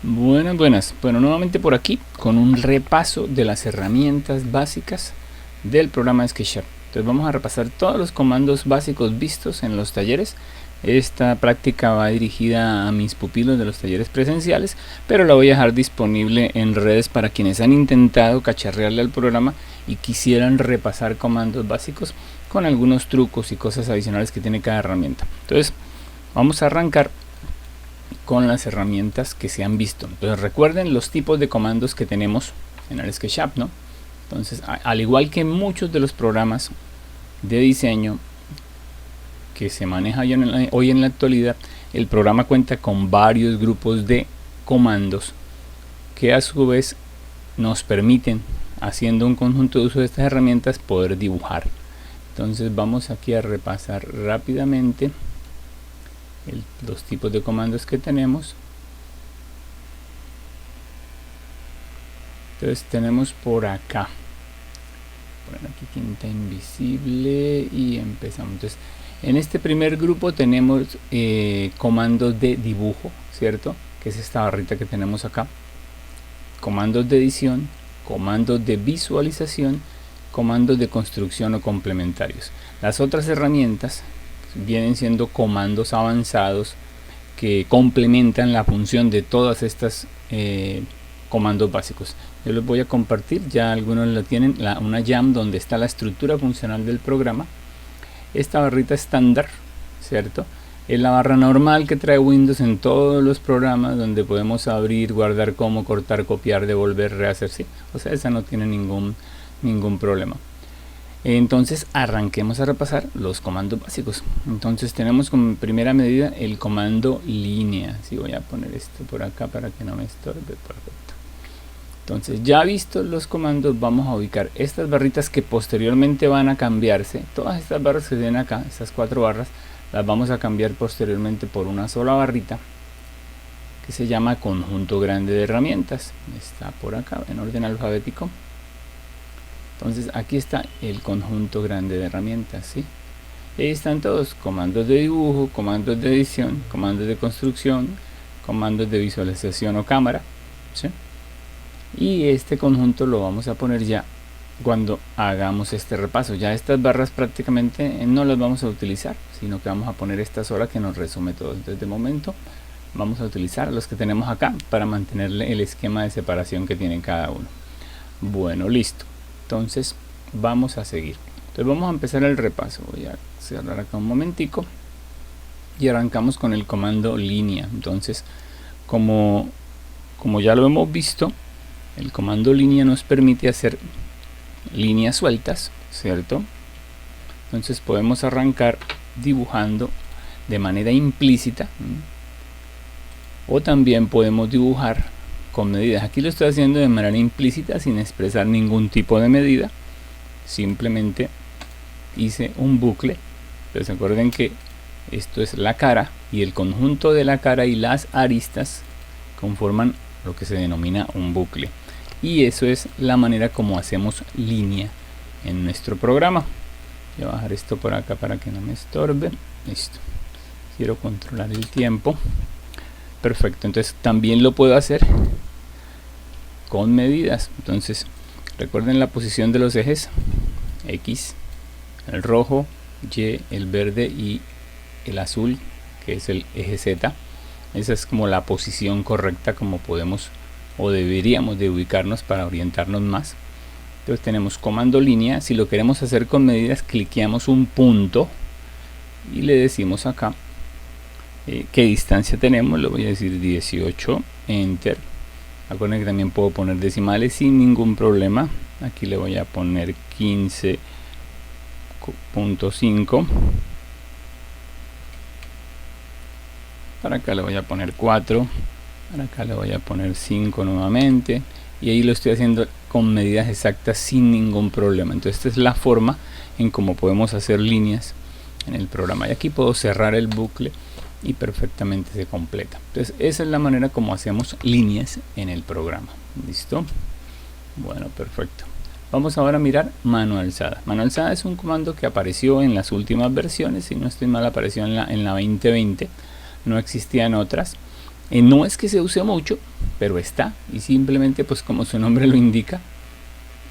Buenas, buenas. Bueno, nuevamente por aquí con un repaso de las herramientas básicas del programa SketchUp. Entonces vamos a repasar todos los comandos básicos vistos en los talleres. Esta práctica va dirigida a mis pupilos de los talleres presenciales, pero la voy a dejar disponible en redes para quienes han intentado cacharrearle al programa y quisieran repasar comandos básicos con algunos trucos y cosas adicionales que tiene cada herramienta. Entonces vamos a arrancar con las herramientas que se han visto. Entonces recuerden los tipos de comandos que tenemos en el SketchUp, ¿no? Entonces, al igual que muchos de los programas de diseño que se maneja hoy en la actualidad, el programa cuenta con varios grupos de comandos que a su vez nos permiten, haciendo un conjunto de uso de estas herramientas, poder dibujar. Entonces vamos aquí a repasar rápidamente los tipos de comandos que tenemos. Entonces tenemos por acá, bueno, aquí tinta invisible y empezamos. Entonces en este primer grupo tenemos comandos de dibujo, ¿cierto? Que es esta barrita que tenemos acá. Comandos de edición, comandos de visualización, comandos de construcción o complementarios. Las otras herramientas vienen siendo comandos avanzados que complementan la función de todas estas comandos básicos. Yo les voy a compartir, ya algunos la tienen, una YAM donde está la estructura funcional del programa. Esta barrita estándar, ¿cierto? Es la barra normal que trae Windows en todos los programas, donde podemos abrir, guardar como, cortar, copiar, devolver, rehacer, sí. O sea, esa no tiene ningún problema. Entonces arranquemos a repasar los comandos básicos. Entonces tenemos como primera medida el comando línea. Si voy a poner esto por acá para que no me estorbe, perfecto. Entonces ya vistos los comandos, vamos a ubicar estas barritas que posteriormente van a cambiarse. Todas estas barras que tienen acá, estas 4 barras, las vamos a cambiar posteriormente por una sola barrita que se llama conjunto grande de herramientas. Está por acá en orden alfabético. Entonces aquí está el conjunto grande de herramientas, ¿sí? Ahí están todos: comandos de dibujo, comandos de edición, comandos de construcción, comandos de visualización o cámara, ¿sí? Y este conjunto lo vamos a poner ya cuando hagamos este repaso. Ya estas barras prácticamente no las vamos a utilizar, sino que vamos a poner esta sola que nos resume todo. Entonces de momento vamos a utilizar los que tenemos acá para mantenerle el esquema de separación que tienen cada uno. Bueno, listo. Entonces vamos a seguir. Entonces vamos a empezar el repaso. Voy a cerrar acá un momentico y arrancamos con el comando línea. Entonces como ya lo hemos visto, el comando línea nos permite hacer líneas sueltas, ¿cierto? Entonces podemos arrancar dibujando de manera implícita, o también podemos dibujar con medidas. Aquí lo estoy haciendo de manera implícita, sin expresar ningún tipo de medida. Simplemente hice un bucle. Entonces recuerden que esto es la cara, y el conjunto de la cara y las aristas conforman lo que se denomina un bucle. Y eso es la manera como hacemos línea en nuestro programa. Voy a bajar esto por acá para que no me estorbe. Listo. Quiero controlar el tiempo. Perfecto. Entonces también lo puedo hacer con medidas. Entonces recuerden la posición de los ejes: X, el rojo, Y, el verde y el azul, que es el eje Z. Esa es como la posición correcta como podemos o deberíamos de ubicarnos para orientarnos más. Entonces tenemos comando línea. Si lo queremos hacer con medidas, cliqueamos un punto y le decimos acá qué distancia tenemos. Le voy a decir 18, enter. Acuérdense que también puedo poner decimales sin ningún problema. Aquí le voy a poner 15.5. Para acá le voy a poner 4. Para acá le voy a poner 5 nuevamente. Y ahí lo estoy haciendo con medidas exactas sin ningún problema. Entonces esta es la forma en cómo podemos hacer líneas en el programa. Y aquí puedo cerrar el bucle y perfectamente se completa. Entonces esa es la manera como hacemos líneas en el programa. ¿Listo? Bueno, perfecto. Vamos ahora a mirar mano alzada. Mano alzada es un comando que apareció en las últimas versiones. Si no estoy mal, apareció en la 2020. No existían otras. No es que se use mucho, pero está, y simplemente pues como su nombre lo indica,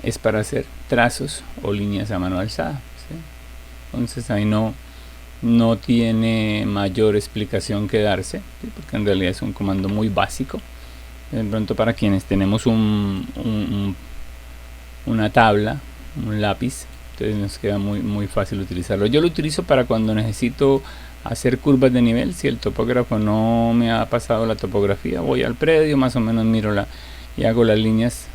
es para hacer trazos o líneas a mano alzada, ¿sí? Entonces ahí no tiene mayor explicación que darse, ¿sí? Porque en realidad es un comando muy básico. De pronto para quienes tenemos una tabla, un lápiz, entonces nos queda muy fácil utilizarlo. Yo lo utilizo para cuando necesito hacer curvas de nivel. Si el topógrafo no me ha pasado la topografía, voy al predio, más o menos miro y hago las líneas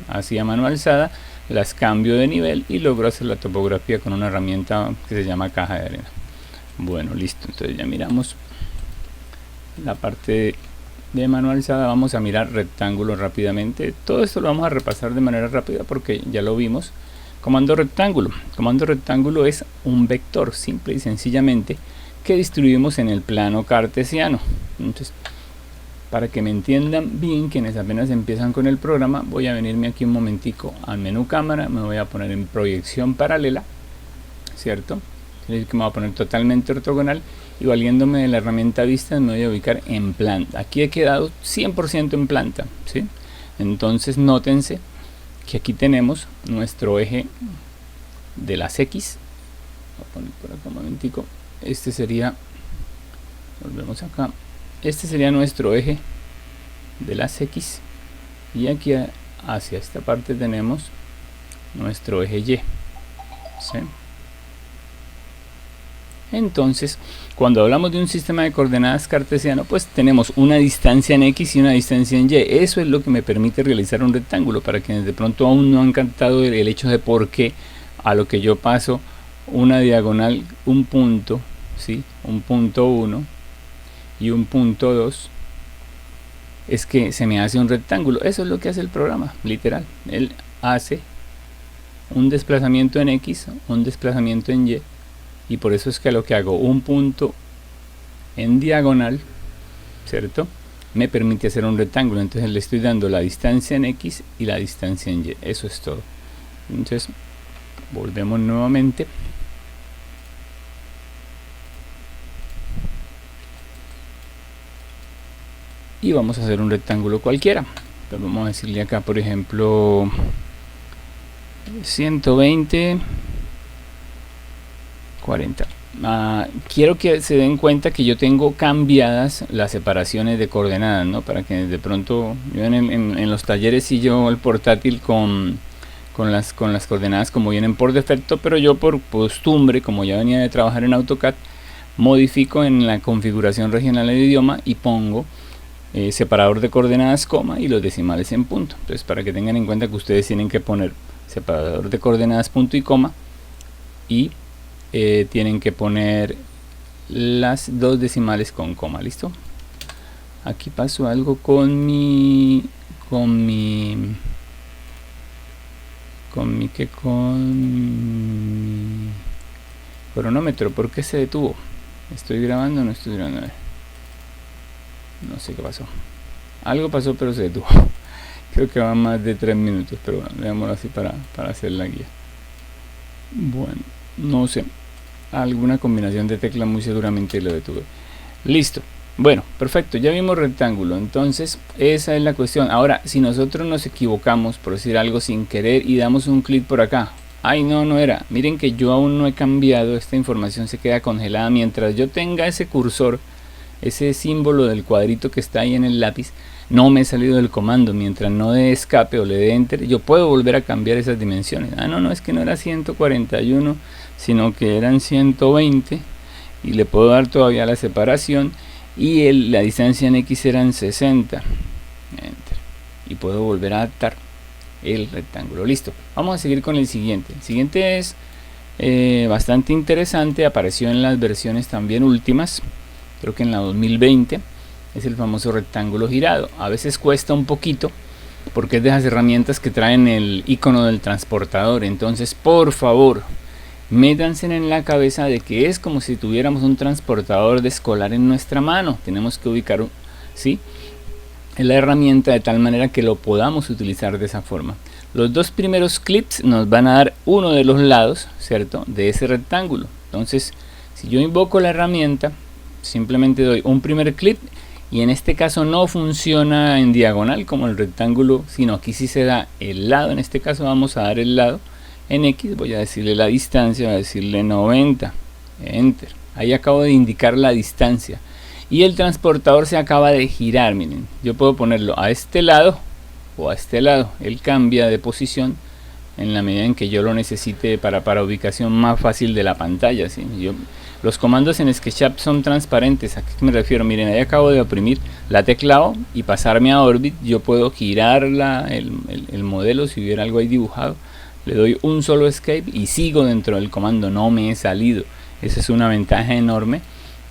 así a mano alzada, las cambio de nivel y logro hacer la topografía con una herramienta que se llama caja de arena. Bueno, listo, entonces ya miramos la parte de mano alzada. Vamos a mirar rectángulo rápidamente. Todo esto lo vamos a repasar de manera rápida porque ya lo vimos. Comando rectángulo es un vector, simple y sencillamente, que distribuimos en el plano cartesiano. Entonces, para que me entiendan bien quienes apenas empiezan con el programa, voy a venirme aquí un momentico al menú cámara, me voy a poner en proyección paralela, ¿cierto? Es decir, que me voy a poner totalmente ortogonal, y valiéndome de la herramienta vista me voy a ubicar en planta. Aquí he quedado 100% en planta, ¿sí? Entonces nótense que aquí tenemos nuestro eje de las X. Voy a poner por acá un momentico. Este sería, volvemos acá, este sería nuestro eje de las X, y aquí hacia esta parte tenemos nuestro eje Y, ¿sí? Entonces, cuando hablamos de un sistema de coordenadas cartesiano, pues tenemos una distancia en X y una distancia en Y. Eso es lo que me permite realizar un rectángulo. Para quienes de pronto aún no han captado el hecho de por qué a lo que yo paso una diagonal, un punto, ¿sí? Un punto 1 y un punto 2, es que se me hace un rectángulo. Eso es lo que hace el programa, literal. Él hace un desplazamiento en X, un desplazamiento en Y, y por eso es que lo que hago un punto en diagonal, ¿cierto?, me permite hacer un rectángulo. Entonces le estoy dando la distancia en X y la distancia en Y. Eso es todo. Entonces volvemos nuevamente. Y vamos a hacer un rectángulo cualquiera. Entonces vamos a decirle acá, por ejemplo, 120, 40. Quiero que se den cuenta que yo tengo cambiadas las separaciones de coordenadas, ¿no? Para que de pronto, yo en los talleres sí llevo el portátil con las coordenadas como vienen por defecto, pero yo por costumbre, como ya venía de trabajar en AutoCAD, modifico en la configuración regional de idioma y pongo separador de coordenadas, coma, y los decimales en punto. Entonces, para que tengan en cuenta que ustedes tienen que poner separador de coordenadas, punto y coma, y tienen que poner las dos decimales con coma. ¿Listo? Aquí pasó algo con mi cronómetro. ¿Por qué se detuvo? ¿Estoy grabando o no estoy grabando? No sé qué pasó. Algo pasó, pero se detuvo. Creo que va más de 3 minutos, pero bueno, veámoslo así para hacer la guía. Bueno, no sé. Alguna combinación de teclas muy seguramente lo detuve. Listo. Bueno, perfecto. Ya vimos rectángulo. Entonces, esa es la cuestión. Ahora, si nosotros nos equivocamos, por decir algo sin querer, y damos un clic por acá. Ay, no era. Miren que yo aún no he cambiado. Esta información se queda congelada. Mientras yo tenga ese cursor, ese símbolo del cuadrito que está ahí en el lápiz, no me he salido del comando. Mientras no dé escape o le dé enter, yo puedo volver a cambiar esas dimensiones. No, es que no era 141, sino que eran 120, y le puedo dar todavía la separación, y la distancia en X eran 60, enter, y puedo volver a adaptar el rectángulo. Listo, vamos a seguir con el siguiente. El siguiente es bastante interesante, apareció en las versiones también últimas, creo que en la 2020, es el famoso rectángulo girado. A veces cuesta un poquito porque es de esas herramientas que traen el icono del transportador. Entonces, por favor, métanse en la cabeza de que es como si tuviéramos un transportador de escolar en nuestra mano. Tenemos que ubicar, ¿sí?, la herramienta de tal manera que lo podamos utilizar de esa forma. Los dos primeros clips nos van a dar uno de los lados, ¿cierto?, de ese rectángulo. Entonces, si yo invoco la herramienta, simplemente doy un primer clip y en este caso no funciona en diagonal como el rectángulo, sino aquí sí se da el lado. En este caso vamos a dar el lado en X, voy a decirle la distancia, voy a decirle 90, enter. Ahí acabo de indicar la distancia y el transportador se acaba de girar. Miren, yo puedo ponerlo a este lado o a este lado, él cambia de posición en la medida en que yo lo necesite para ubicación más fácil de la pantalla, ¿sí? Los comandos en SketchUp son transparentes. ¿A qué me refiero? Miren, ahí acabo de oprimir la tecla O y pasarme a Orbit. Yo puedo girar el modelo si hubiera algo ahí dibujado. Le doy un solo escape y sigo dentro del comando, no me he salido. Esa es una ventaja enorme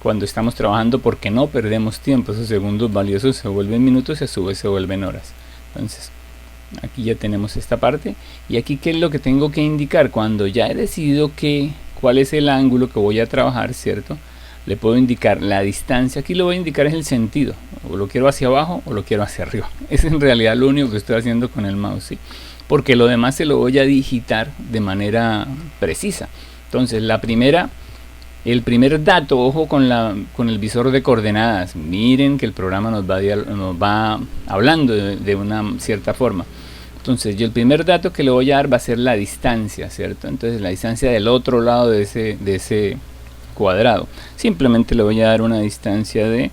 cuando estamos trabajando, porque no perdemos tiempo. Esos segundos valiosos se vuelven minutos y a su vez se vuelven horas. Entonces aquí ya tenemos esta parte, y aquí qué es lo que tengo que indicar cuando ya he decidido cuál es el ángulo que voy a trabajar, ¿cierto? Le puedo indicar la distancia. Aquí lo voy a indicar es el sentido, o lo quiero hacia abajo o lo quiero hacia arriba. Es en realidad lo único que estoy haciendo con el mouse, ¿sí? Porque lo demás se lo voy a digitar de manera precisa. Entonces el primer dato, ojo con el visor de coordenadas. Miren que el programa nos va hablando de una cierta forma. Entonces yo el primer dato que le voy a dar va a ser la distancia, ¿cierto? Entonces la distancia del otro lado de ese cuadrado. Simplemente le voy a dar una distancia de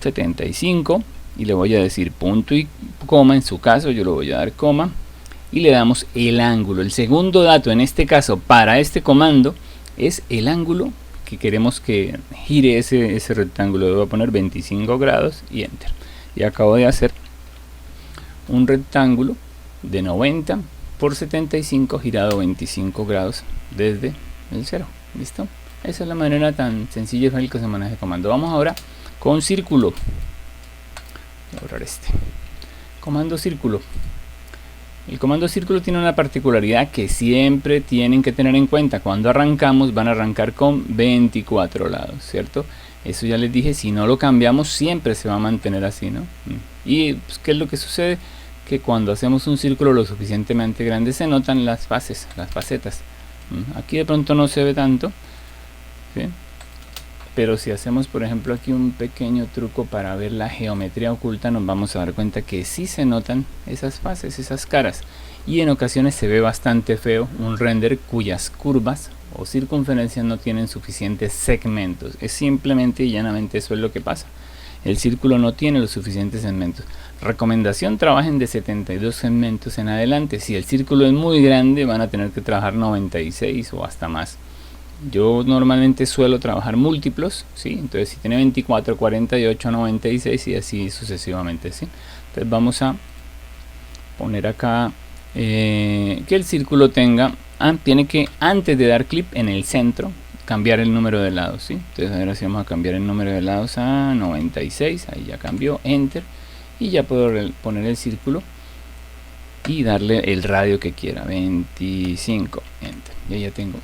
75 y le voy a decir punto y coma. En su caso yo le voy a dar coma y le damos el ángulo. El segundo dato en este caso para este comando es el ángulo que queremos que gire ese rectángulo. Le voy a poner 25 grados y enter. Y acabo de hacer un rectángulo de 90 por 75 girado 25 grados desde el 0. ¿Listo? Esa es la manera tan sencilla y fácil que se maneja el comando. Vamos ahora con círculo. Voy a borrar este comando círculo. El comando círculo tiene una particularidad que siempre tienen que tener en cuenta. Cuando arrancamos van a arrancar con 24 lados, ¿cierto? Eso ya les dije, si no lo cambiamos siempre se va a mantener así, ¿no? Y pues, ¿qué es lo que sucede? Que cuando hacemos un círculo lo suficientemente grande se notan las fases, las facetas. Aquí de pronto no se ve tanto, ¿sí? Pero si hacemos por ejemplo aquí un pequeño truco para ver la geometría oculta, nos vamos a dar cuenta que sí se notan esas fases, esas caras, y en ocasiones se ve bastante feo un render cuyas curvas o circunferencias no tienen suficientes segmentos. Es simplemente y llanamente eso es lo que pasa. El círculo no tiene los suficientes segmentos. Recomendación: trabajen de 72 segmentos en adelante. Si el círculo es muy grande van a tener que trabajar 96 o hasta más. Yo normalmente suelo trabajar múltiplos, ¿sí? Entonces si tiene 24, 48, 96 y así sucesivamente, ¿sí? Entonces vamos a poner acá que el círculo tiene que, antes de dar clic en el centro, cambiar el número de lados, ¿sí? Entonces ahora sí vamos a cambiar el número de lados a 96, ahí ya cambió, enter, y ya puedo poner el círculo y darle el radio que quiera, 25, enter, y ahí ya tengo.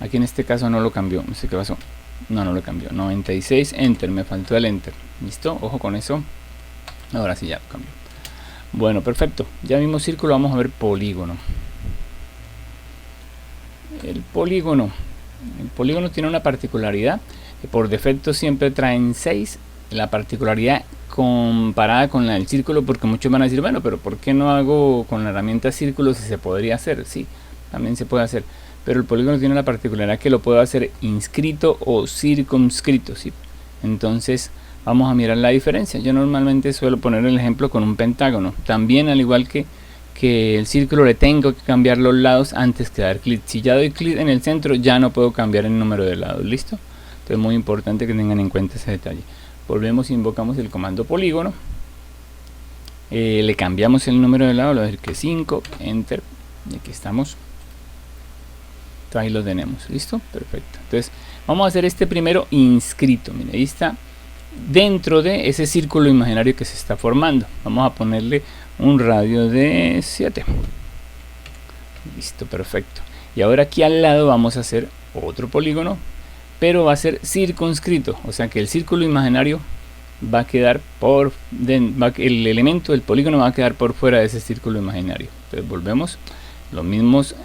Aquí en este caso no lo cambió, no sé qué pasó, no lo cambió, 96, enter, me faltó el enter, listo, ojo con eso, ahora sí ya lo cambió. Bueno, perfecto, ya vimos círculo, vamos a ver polígono. El polígono tiene una particularidad, que por defecto siempre traen 6, la particularidad comparada con la del círculo, porque muchos van a decir, bueno, pero ¿por qué no hago con la herramienta círculo si se podría hacer? Sí, también se puede hacer. Pero el polígono tiene la particularidad que lo puedo hacer inscrito o circunscrito, ¿sí? Entonces vamos a mirar la diferencia. Yo normalmente suelo poner el ejemplo con un pentágono. También, al igual que el círculo, le tengo que cambiar los lados antes que dar clic. Si ya doy clic en el centro ya no puedo cambiar el número de lados, ¿listo? Entonces es muy importante que tengan en cuenta ese detalle. Volvemos e invocamos el comando polígono. Le cambiamos el número de lados, le voy a decir que 5, enter, y aquí estamos. Ahí lo tenemos, listo, perfecto. Entonces vamos a hacer este primero inscrito. Mire, ahí está dentro de ese círculo imaginario que se está formando. Vamos a ponerle un radio de 7, listo, perfecto. Y ahora aquí al lado vamos a hacer otro polígono, pero va a ser circunscrito, o sea que el círculo imaginario va a quedar el elemento del polígono va a quedar por fuera de ese círculo imaginario. Entonces volvemos, los mismos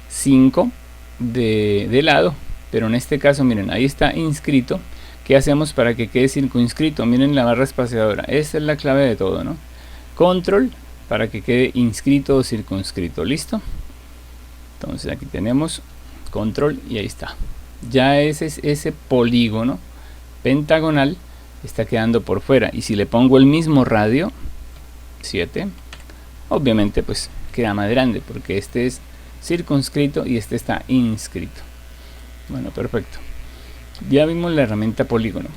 5 de lado, pero en este caso miren, ahí está inscrito, ¿Qué hacemos para que quede circunscrito? Miren la barra espaciadora, esa es la clave de todo, ¿no? Control para que quede inscrito o circunscrito. ¿Listo? Entonces aquí tenemos control y ahí está. Ya ese polígono pentagonal está quedando por fuera, y si le pongo el mismo radio 7, obviamente pues queda más grande porque este es circunscrito y este está inscrito. Bueno, perfecto. Ya vimos la herramienta polígono.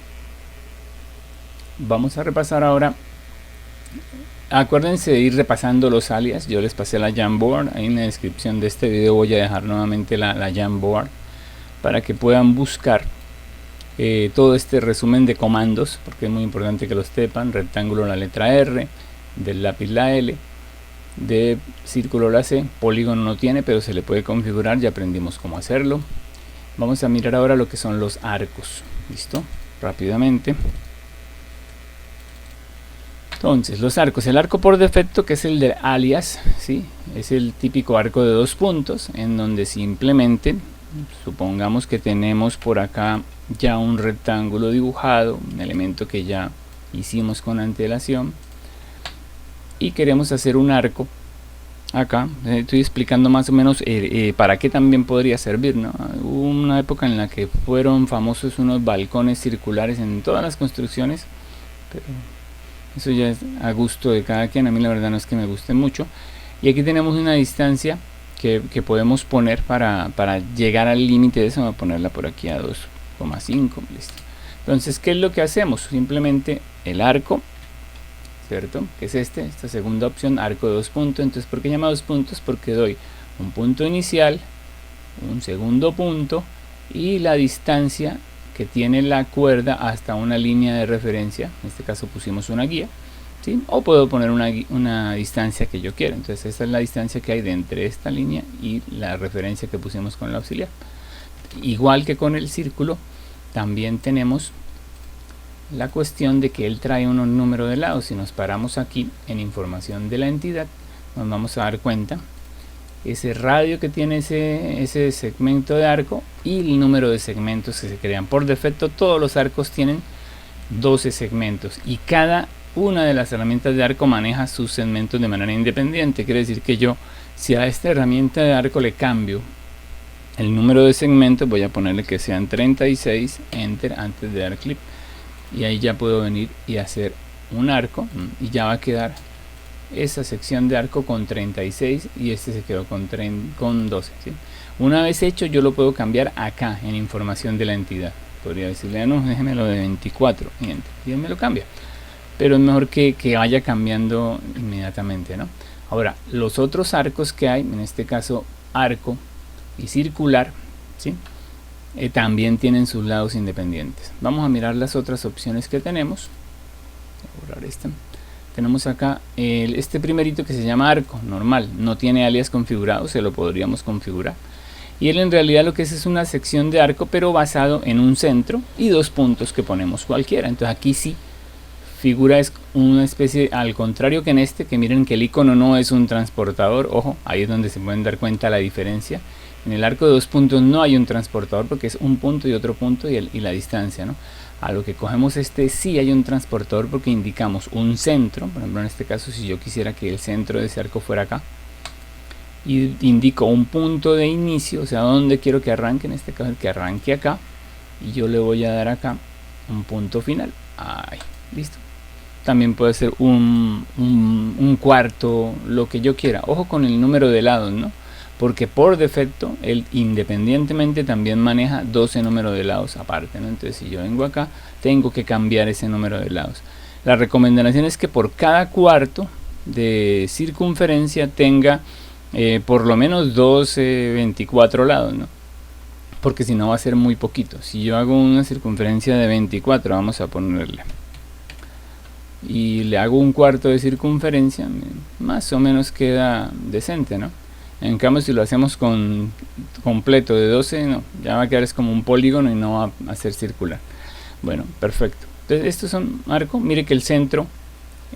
Vamos a repasar ahora. Acuérdense de ir repasando los alias. Yo les pasé la Jamboard. Ahí en la descripción de este video voy a dejar nuevamente la Jamboard para que puedan buscar todo este resumen de comandos, porque es muy importante que los sepan. Rectángulo la letra R, del lápiz la L, de círculo la C. Polígono no tiene, pero se le puede configurar, ya aprendimos cómo hacerlo. Vamos a mirar ahora lo que son los arcos. ¿Listo? Rápidamente. Entonces, los arcos. El arco por defecto, que es el de alias, ¿sí? Es el típico arco de 2 puntos, en donde simplemente, supongamos que tenemos por acá ya un rectángulo dibujado, un elemento que ya hicimos con antelación, y queremos hacer un arco. Acá estoy explicando más o menos para qué también podría servir, ¿no? Hubo una época en la que fueron famosos unos balcones circulares en todas las construcciones, pero eso ya es a gusto de cada quien. A mí la verdad no es que me guste mucho. Y aquí tenemos una distancia que podemos poner para llegar al límite de eso. Voy a ponerla por aquí a 2,5. Listo. Entonces, ¿qué es lo que hacemos? Simplemente el arco, ¿cierto? Que es esta segunda opción, arco de 2 puntos. Entonces, ¿por qué llama 2 puntos? Porque doy un punto inicial, un segundo punto y la distancia que tiene la cuerda hasta una línea de referencia. En este caso pusimos una guía, ¿sí? O puedo poner una distancia que yo quiera. Entonces esta es la distancia que hay de entre esta línea y la referencia que pusimos con la auxiliar. Igual que con el círculo, también tenemos la cuestión de que él trae un número de lados. Si nos paramos aquí en información de la entidad, nos vamos a dar cuenta ese radio que tiene ese segmento de arco y el número de segmentos que se crean. Por defecto todos los arcos tienen 12 segmentos y cada una de las herramientas de arco maneja sus segmentos de manera independiente. Quiere decir que yo, si a esta herramienta de arco le cambio el número de segmentos, voy a ponerle que sean 36, enter antes de dar clic, y ahí ya puedo venir y hacer un arco y ya va a quedar esa sección de arco con 36 y este se quedó con 12, ¿sí? Una vez hecho, yo lo puedo cambiar acá en información de la entidad. Podría decirle, no, déjemelo de 24 y él me lo cambia, pero es mejor que vaya cambiando inmediatamente, ¿no? Ahora, los otros arcos que hay, en este caso arco y circular, ¿sí? También tienen sus lados independientes. Vamos a mirar las otras opciones que tenemos. Voy a borrar esta. Tenemos acá este primerito que se llama arco normal, no tiene alias configurado, se lo podríamos configurar. Y él en realidad lo que es una sección de arco, pero basado en un centro y 2 puntos que ponemos cualquiera. Entonces aquí sí figura es una especie, al contrario que en este, que miren que el icono no es un transportador. Ojo, ahí es donde se pueden dar cuenta la diferencia. En el arco de 2 puntos no hay un transportador porque es un punto y otro punto y la distancia, ¿no? A lo que cogemos sí hay un transportador porque indicamos un centro. Por ejemplo, en este caso, si yo quisiera que el centro de ese arco fuera acá, y indico un punto de inicio, o sea, donde quiero que arranque, en este caso que arranque acá, y yo le voy a dar acá un punto final. Ahí, listo. También puede ser un cuarto, lo que yo quiera. Ojo con el número de lados, ¿no? Porque por defecto él independientemente también maneja 12 números de lados aparte, ¿no? Entonces si yo vengo acá, tengo que cambiar ese número de lados. La recomendación es que por cada cuarto de circunferencia tenga por lo menos 12, 24 lados, ¿no? Porque si no va a ser muy poquito. Si yo hago una circunferencia de 24, vamos a ponerle, y le hago un cuarto de circunferencia, más o menos queda decente, ¿no? En cambio, si lo hacemos con completo de 12, no, ya va a quedar es como un polígono y no va a ser circular. Bueno, perfecto. Entonces, estos son arcos. Mire que el centro,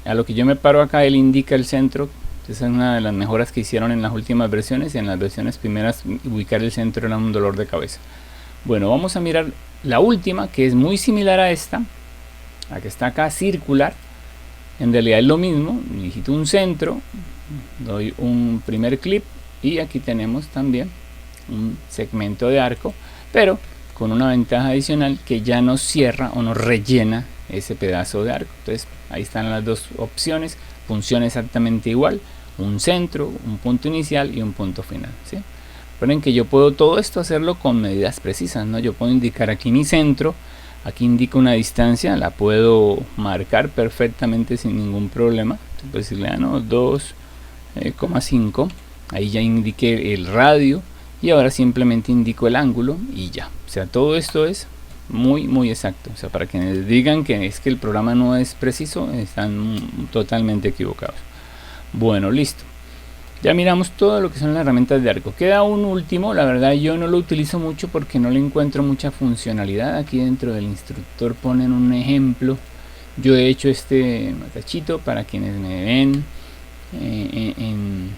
a lo que yo me paro acá, él indica el centro. Esa es una de las mejoras que hicieron en las últimas versiones. Y en las versiones primeras, ubicar el centro era un dolor de cabeza. Bueno, vamos a mirar la última, que es muy similar a esta, la que está acá, circular. En realidad es lo mismo, digito un centro, doy un primer clip y aquí tenemos también un segmento de arco, pero con una ventaja adicional que ya nos cierra o nos rellena ese pedazo de arco. Entonces ahí están las dos opciones, funciona exactamente igual, un centro, un punto inicial y un punto final, ¿sí? Recuerden que yo puedo todo esto hacerlo con medidas precisas, ¿no? Yo puedo indicar aquí mi centro, aquí indico una distancia, la puedo marcar perfectamente sin ningún problema. Puedo decirle, no, 2,5, ahí ya indiqué el radio y ahora simplemente indico el ángulo y ya. O sea, todo esto es muy exacto. O sea, para quienes digan que es que el programa no es preciso, están totalmente equivocados. Bueno, listo. Ya miramos todo lo que son las herramientas de arco. Queda un último, la verdad yo no lo utilizo mucho porque no le encuentro mucha funcionalidad. Aquí dentro del instructor ponen un ejemplo. Yo he hecho este matachito para quienes me ven en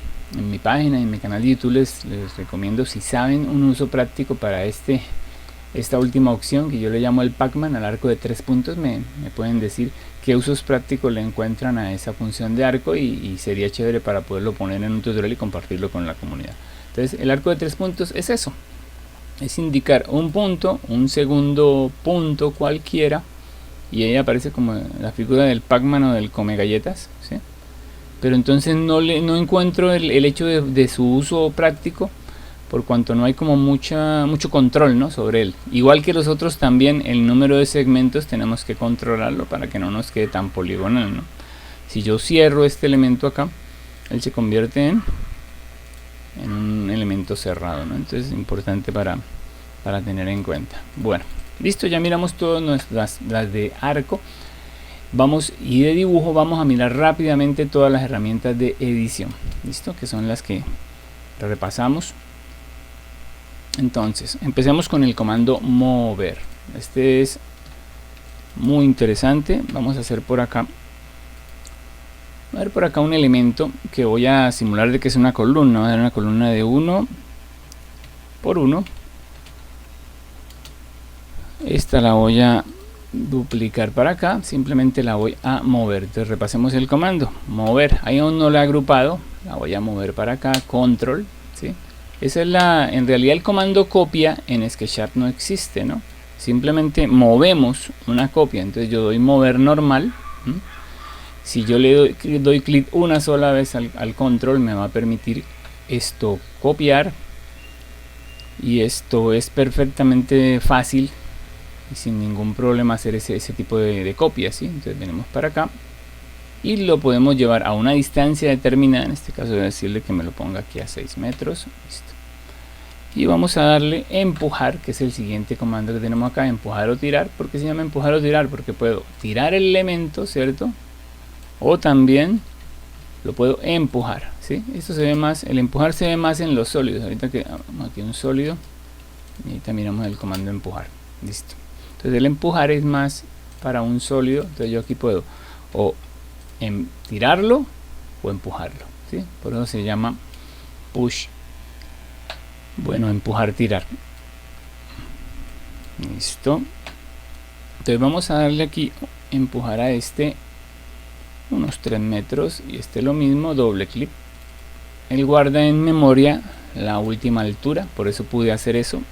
mi página, en mi canal de YouTube. Les recomiendo, si saben un uso práctico para esta última opción que yo le llamo el Pac-Man, al arco de 3 puntos, me pueden decir qué usos prácticos le encuentran a esa función de arco y sería chévere para poderlo poner en un tutorial y compartirlo con la comunidad. Entonces el arco de 3 puntos es eso, es indicar un punto, un segundo punto cualquiera y ahí aparece como la figura del Pac-Man o del come galletas, ¿sí? Pero entonces no encuentro el hecho de su uso práctico, por cuanto no hay como mucho control, ¿no?, sobre él. Igual que los otros también, el número de segmentos tenemos que controlarlo para que no nos quede tan poligonal, ¿no? Si yo cierro este elemento acá, él se convierte en un elemento cerrado, ¿no? Entonces es importante para tener en cuenta. Bueno, listo, ya miramos todas las de arco. Vamos, y de dibujo vamos a mirar rápidamente todas las herramientas de edición, listo, que son las que repasamos. Entonces empecemos con el comando mover. Este es muy interesante. Vamos a hacer por acá, a ver, por acá un elemento que voy a simular de que es una columna. Voy a dar una columna de 1 por 1. Esta la voy a duplicar para acá, simplemente la voy a mover. Entonces repasemos el comando mover. Ahí aún no la he agrupado, la voy a mover para acá, control, ¿sí? Esa es en realidad el comando copia en SketchUp no existe, ¿no? Simplemente movemos una copia. Entonces yo doy mover normal. Si yo le doy clic una sola vez al control, me va a permitir esto copiar, y esto es perfectamente fácil y sin ningún problema hacer ese tipo de copias, ¿sí? Entonces venimos para acá y lo podemos llevar a una distancia determinada. En este caso voy a decirle que me lo ponga aquí a 6 metros. Listo. Y vamos a darle empujar, que es el siguiente comando que tenemos acá, empujar o tirar. ¿Por qué se llama empujar o tirar? Porque puedo tirar el elemento, ¿cierto? O también lo puedo empujar, ¿sí? Esto se ve más, el empujar se ve más en los sólidos. Ahorita que aquí un sólido, y ahorita miramos el comando empujar. Listo. Entonces el empujar es más para un sólido. Entonces yo aquí puedo o tirarlo o empujarlo, ¿sí? Por eso se llama push. Bueno, empujar, tirar. Listo. Entonces vamos a darle aquí empujar a este unos 3 metros y este lo mismo, doble clic. Él guarda en memoria la última altura, por eso pude hacer eso.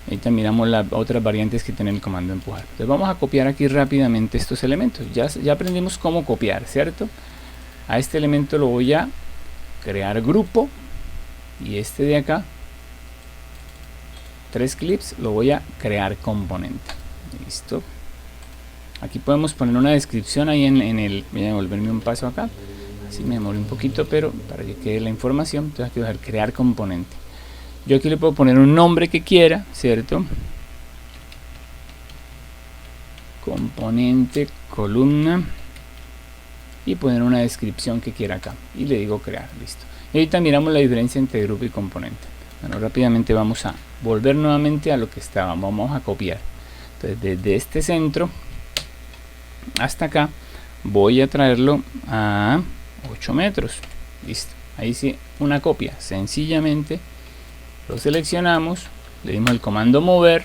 Ahí también miramos las otras variantes que tiene el comando empujar. Entonces vamos a copiar aquí rápidamente estos elementos. Ya aprendimos cómo copiar, ¿cierto? A este elemento lo voy a crear grupo, y este de acá, 3 clips, lo voy a crear componente. Listo. Aquí podemos poner una descripción ahí en el, voy a devolverme un paso acá, así me demoré un poquito, pero para que quede la información. Entonces aquí voy a crear componente. Yo aquí le puedo poner un nombre que quiera, ¿cierto? Componente, columna, y poner una descripción que quiera acá, y le digo crear. Listo. Y ahorita miramos la diferencia entre grupo y componente. Bueno, rápidamente vamos a volver nuevamente a lo que estábamos. Vamos a copiar. Entonces desde este centro hasta acá voy a traerlo a 8 metros. Listo. Ahí sí, una copia. Sencillamente lo seleccionamos, le dimos el comando mover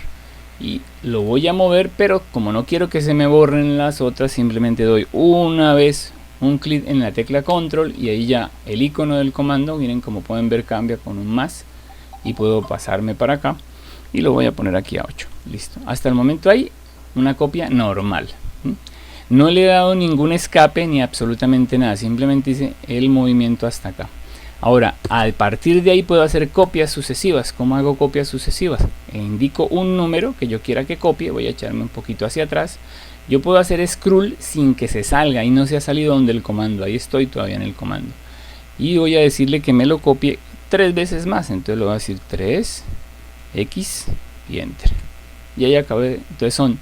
y lo voy a mover, pero como no quiero que se me borren las otras, simplemente doy una vez un clic en la tecla control y ahí ya el icono del comando, miren como pueden ver, cambia con un más y puedo pasarme para acá y lo voy a poner aquí a 8. Listo, hasta el momento hay una copia normal. No le he dado ningún escape ni absolutamente nada, simplemente hice el movimiento hasta acá. Ahora, a partir de ahí puedo hacer copias sucesivas. ¿Cómo hago copias sucesivas? Indico un número que yo quiera que copie, voy a echarme un poquito hacia atrás. Yo puedo hacer scroll sin que se salga y no se ha salido donde el comando, ahí estoy todavía en el comando. Y voy a decirle que me lo copie 3 veces más, entonces le voy a decir 3, X y Enter. Y ahí acabé, entonces son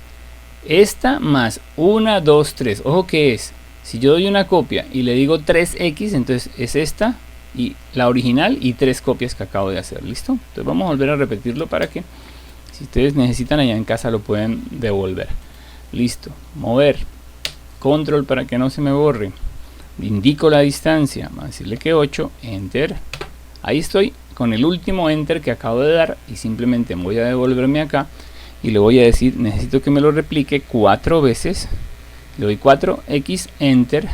esta más 1, 2, 3. Ojo que es, si yo doy una copia y le digo 3X, entonces es esta y la original y 3 copias que acabo de hacer. ¿Listo? Entonces vamos a volver a repetirlo para que si ustedes necesitan allá en casa lo pueden devolver. Listo, mover, control para que no se me borre, indico la distancia, vamos a decirle que 8, enter. Ahí estoy con el último enter que acabo de dar y simplemente voy a devolverme acá y le voy a decir, necesito que me lo replique 4 veces. Le doy 4X, enter.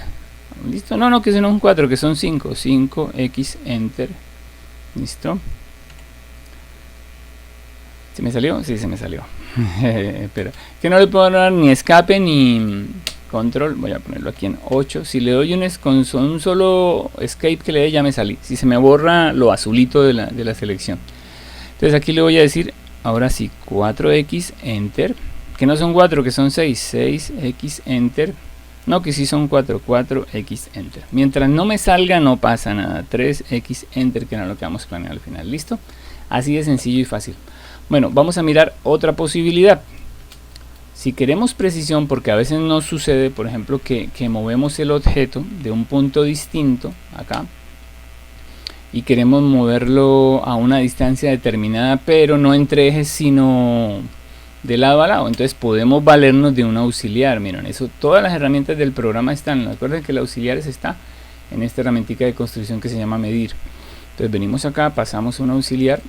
Listo, no, que son 4, que son 5, 5X, enter. Listo. ¿Se me salió? Sí, se me salió. Espera, que no le puedo dar ni escape ni control. Voy a ponerlo aquí en 8. Si le doy con un solo escape que le dé, ya me salí. Si se me borra lo azulito de la selección. Entonces aquí le voy a decir, ahora sí, 4X, enter. Que no son 4, que son 6, 6X, enter. No, que sí son 4, 4X, enter. Mientras no me salga no pasa nada. 3X, enter, que no lo que vamos a planear al final. ¿Listo? Así de sencillo y fácil. Bueno, vamos a mirar otra posibilidad. Si queremos precisión, porque a veces nos sucede, por ejemplo, que movemos el objeto de un punto distinto, acá, y queremos moverlo a una distancia determinada, pero no entre ejes, sino de lado a lado. Entonces podemos valernos de un auxiliar. Miren, eso, todas las herramientas del programa están. Recuerden que el auxiliar está en esta herramientica de construcción que se llama medir. Entonces venimos acá, pasamos un auxiliar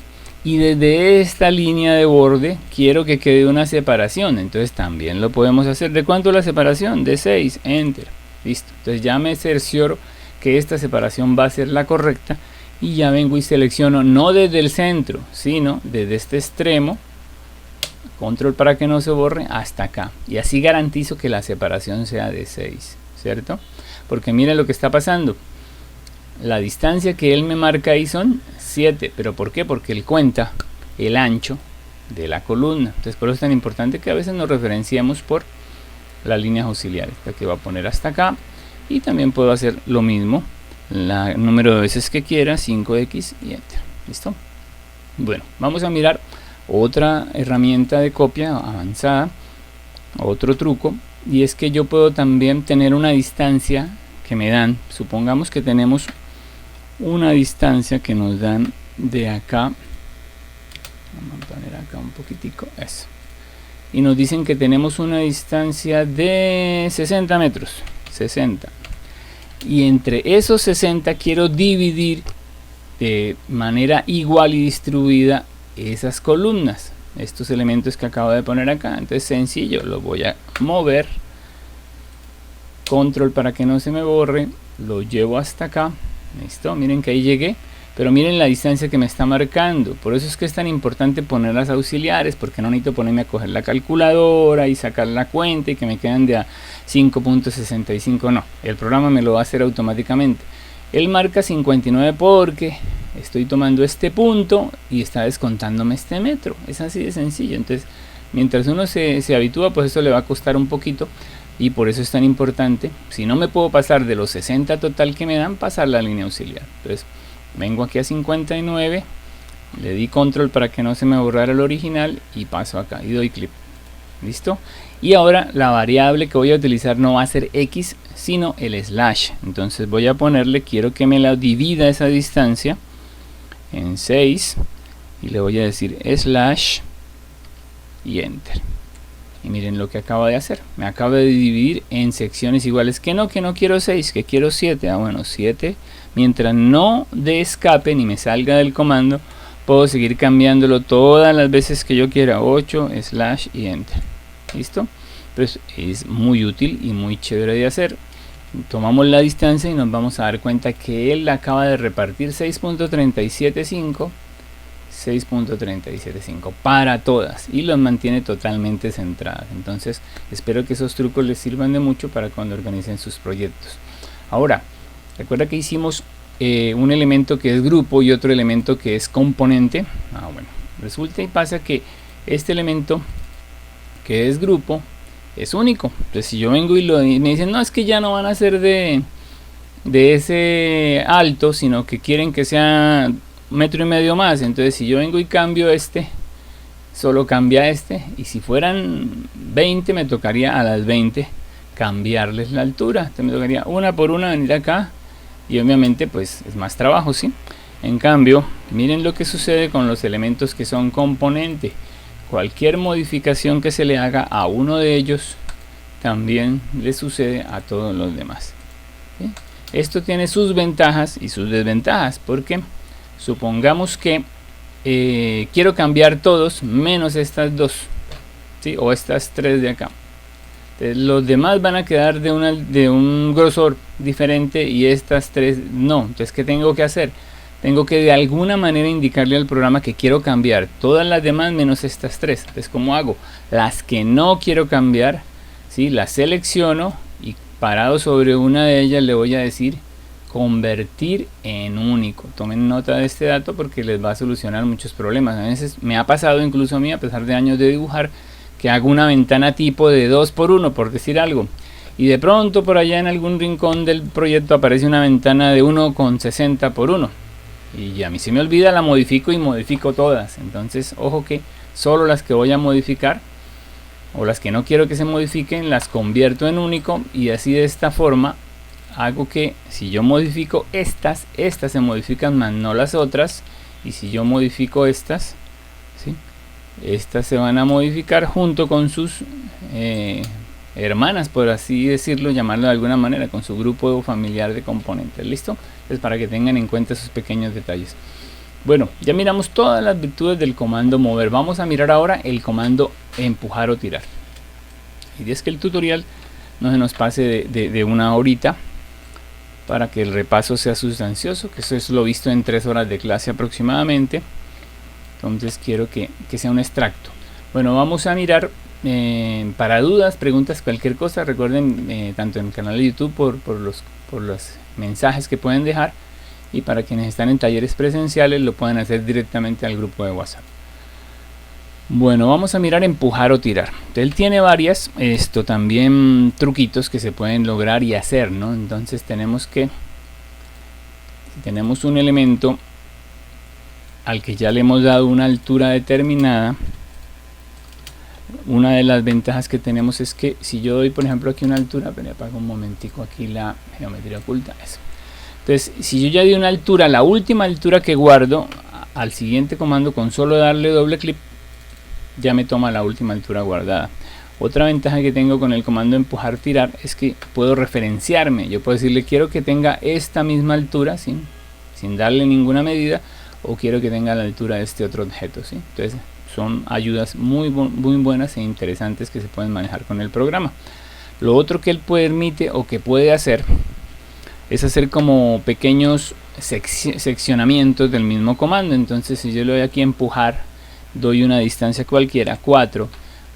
y desde esta línea de borde quiero que quede una separación. Entonces también lo podemos hacer. ¿De cuánto la separación? De 6, enter. Listo. Entonces ya me cercioro que esta separación va a ser la correcta y ya vengo y selecciono no desde el centro, sino desde este extremo, control para que no se borre, hasta acá, y así garantizo que la separación sea de 6, ¿cierto? Porque miren lo que está pasando, la distancia que él me marca ahí son 7, pero ¿por qué? Porque él cuenta el ancho de la columna. Entonces por eso es tan importante que a veces nos referenciemos por las líneas auxiliares. Aquí voy a poner hasta acá y también puedo hacer lo mismo, el número de veces que quiera, 5X y enter. ¿Listo? Bueno, vamos a mirar otra herramienta de copia avanzada, otro truco, y es que yo puedo también tener una distancia que me dan. Supongamos que tenemos una distancia que nos dan de acá, vamos a poner acá un poquitico, eso, y nos dicen que tenemos una distancia de 60 metros, 60, y entre esos 60 quiero dividir de manera igual y distribuida esas columnas, estos elementos que acabo de poner acá. Entonces sencillo, lo voy a mover, control para que no se me borre, lo llevo hasta acá. Listo, miren que ahí llegué, pero miren la distancia que me está marcando. Por eso es que es tan importante poner las auxiliares, porque no necesito ponerme a coger la calculadora y sacar la cuenta y que me quedan de a 5.65. no, el programa me lo va a hacer automáticamente. Él marca 59 porque estoy tomando este punto y está descontándome este metro. Es así de sencillo. Entonces mientras uno se habitúa, pues eso le va a costar un poquito, y por eso es tan importante, si no me puedo pasar de los 60 total que me dan, pasar la línea auxiliar. Entonces vengo aquí a 59, le di control para que no se me borrara el original y paso acá y doy clic. Listo. Y ahora la variable que voy a utilizar no va a ser X, sino el slash. Entonces voy a ponerle, quiero que me la divida esa distancia en 6 y le voy a decir slash y enter. Y miren lo que acaba de hacer, me acaba de dividir en secciones iguales. Que no quiero 6, que quiero 7. Bueno, 7, mientras no de escape ni me salga del comando, puedo seguir cambiándolo todas las veces que yo quiera, 8 slash y enter. Listo. Pues es muy útil y muy chévere de hacer. Tomamos la distancia y nos vamos a dar cuenta que él acaba de repartir 6.375 para todas y los mantiene totalmente centradas. Entonces espero que esos trucos les sirvan de mucho para cuando organicen sus proyectos. Ahora, recuerda que hicimos un elemento que es grupo y otro elemento que es componente. Bueno, resulta y pasa que este elemento que es grupo es único. Entonces si yo vengo y me dicen, no, es que ya no van a ser de ese alto, sino que quieren que sea 1,5 metros más, entonces si yo vengo y cambio este, solo cambia este, y si fueran 20 me tocaría a las 20 cambiarles la altura. Entonces me tocaría una por una venir acá, y obviamente pues es más trabajo, ¿sí? En cambio, miren lo que sucede con los elementos que son componente. Cualquier modificación que se le haga a uno de ellos también le sucede a todos los demás, ¿sí? Esto tiene sus ventajas y sus desventajas, porque supongamos que quiero cambiar todos menos estas dos, ¿sí? O estas tres de acá. Entonces, los demás van a quedar de un grosor diferente y estas tres no. Entonces, ¿qué tengo que hacer? Tengo que de alguna manera indicarle al programa que quiero cambiar todas las demás menos estas tres. Entonces, ¿cómo hago? Las que no quiero cambiar, ¿sí? Las selecciono y parado sobre una de ellas le voy a decir convertir en único. Tomen nota de este dato porque les va a solucionar muchos problemas. A veces me ha pasado, incluso a mí, a pesar de años de dibujar, que hago una ventana tipo de 2x1, por decir algo, y de pronto por allá en algún rincón del proyecto aparece una ventana de 1,60x1 y a mí se me olvida, la modifico y modifico todas. Entonces ojo que solo las que voy a modificar o las que no quiero que se modifiquen las convierto en único, y así de esta forma hago que si yo modifico estas se modifican más, no las otras, y si yo modifico estas, ¿sí? Estas se van a modificar junto con sus hermanas, por así decirlo, llamarlo de alguna manera, con su grupo familiar de componentes. ¿Listo? Es para que tengan en cuenta esos pequeños detalles. Bueno, ya miramos todas las virtudes del comando mover. Vamos a mirar ahora el comando empujar o tirar. Y es que el tutorial no se nos pase de una horita, para que el repaso sea sustancioso, que eso es lo visto en 3 horas de clase aproximadamente. Entonces quiero que sea un extracto. Bueno, vamos a mirar para dudas, preguntas, cualquier cosa. Recuerden, tanto en el canal de YouTube por los mensajes que pueden dejar, y para quienes están en talleres presenciales lo pueden hacer directamente al grupo de WhatsApp. Bueno, vamos a mirar empujar o tirar. Él tiene varias también truquitos que se pueden lograr y hacer, ¿no? Entonces tenemos que, si tenemos un elemento al que ya le hemos dado una altura determinada, una de las ventajas que tenemos es que si yo doy por ejemplo aquí una altura, pero apago un momentico aquí la geometría oculta, eso. Entonces si yo ya di una altura, la última altura que guardo, al siguiente comando con solo darle doble clic ya me toma la última altura guardada. Otra ventaja que tengo con el comando empujar tirar es que puedo referenciarme. Yo puedo decirle quiero que tenga esta misma altura sin darle ninguna medida, o quiero que tenga la altura de este otro objeto, ¿sí? Entonces son ayudas muy buenas e interesantes que se pueden manejar con el programa. Lo otro que él permite o que puede hacer es hacer como pequeños seccionamientos del mismo comando. Entonces si yo le doy aquí a empujar, doy una distancia cualquiera, 4,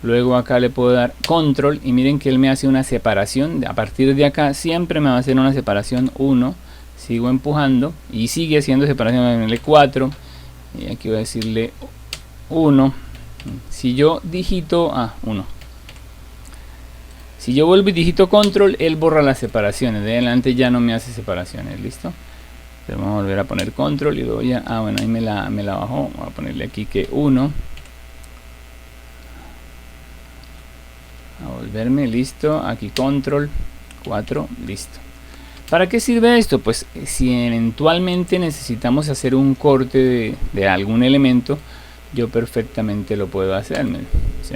luego acá le puedo dar control y miren que él me hace una separación. A partir de acá siempre me va a hacer una separación 1, sigo empujando y sigue haciendo separación, 4, y aquí voy a decirle 1. Si yo digito 1, si yo vuelvo y digito control, él borra las separaciones, de adelante ya no me hace separaciones. ¿Listo? Entonces vamos a volver a poner control y voy a, bueno, ahí me la bajó. Voy a ponerle aquí que 1, a volverme, listo, aquí control 4, listo. ¿Para qué sirve esto? Pues si eventualmente necesitamos hacer un corte de algún elemento, yo perfectamente lo puedo hacer, ¿sí?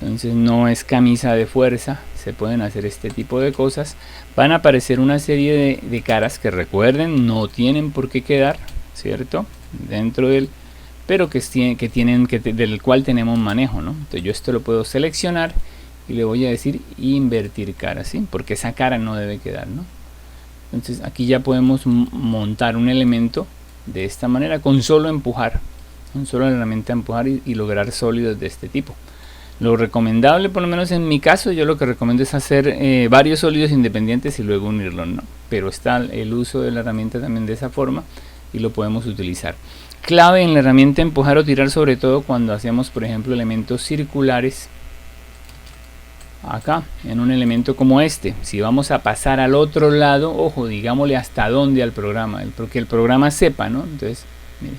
Entonces no es camisa de fuerza, se pueden hacer este tipo de cosas. Van a aparecer una serie de caras que, recuerden, no tienen por qué quedar, ¿cierto? dentro del, pero del cual tenemos manejo, ¿no? Entonces yo esto lo puedo seleccionar y le voy a decir invertir cara, ¿sí? Porque esa cara no debe quedar, ¿no? Entonces aquí ya podemos montar un elemento de esta manera con solo empujar, con solo la herramienta empujar y lograr sólidos de este tipo. Lo recomendable, por lo menos en mi caso, yo lo que recomiendo es hacer varios sólidos independientes y luego unirlos, ¿no? Pero está el uso de la herramienta también de esa forma y lo podemos utilizar. Clave en la herramienta empujar o tirar, sobre todo cuando hacemos, por ejemplo, elementos circulares. Acá, en un elemento como este, si vamos a pasar al otro lado, ojo, digámosle hasta dónde al programa, que el programa sepa, ¿no? Entonces, miren,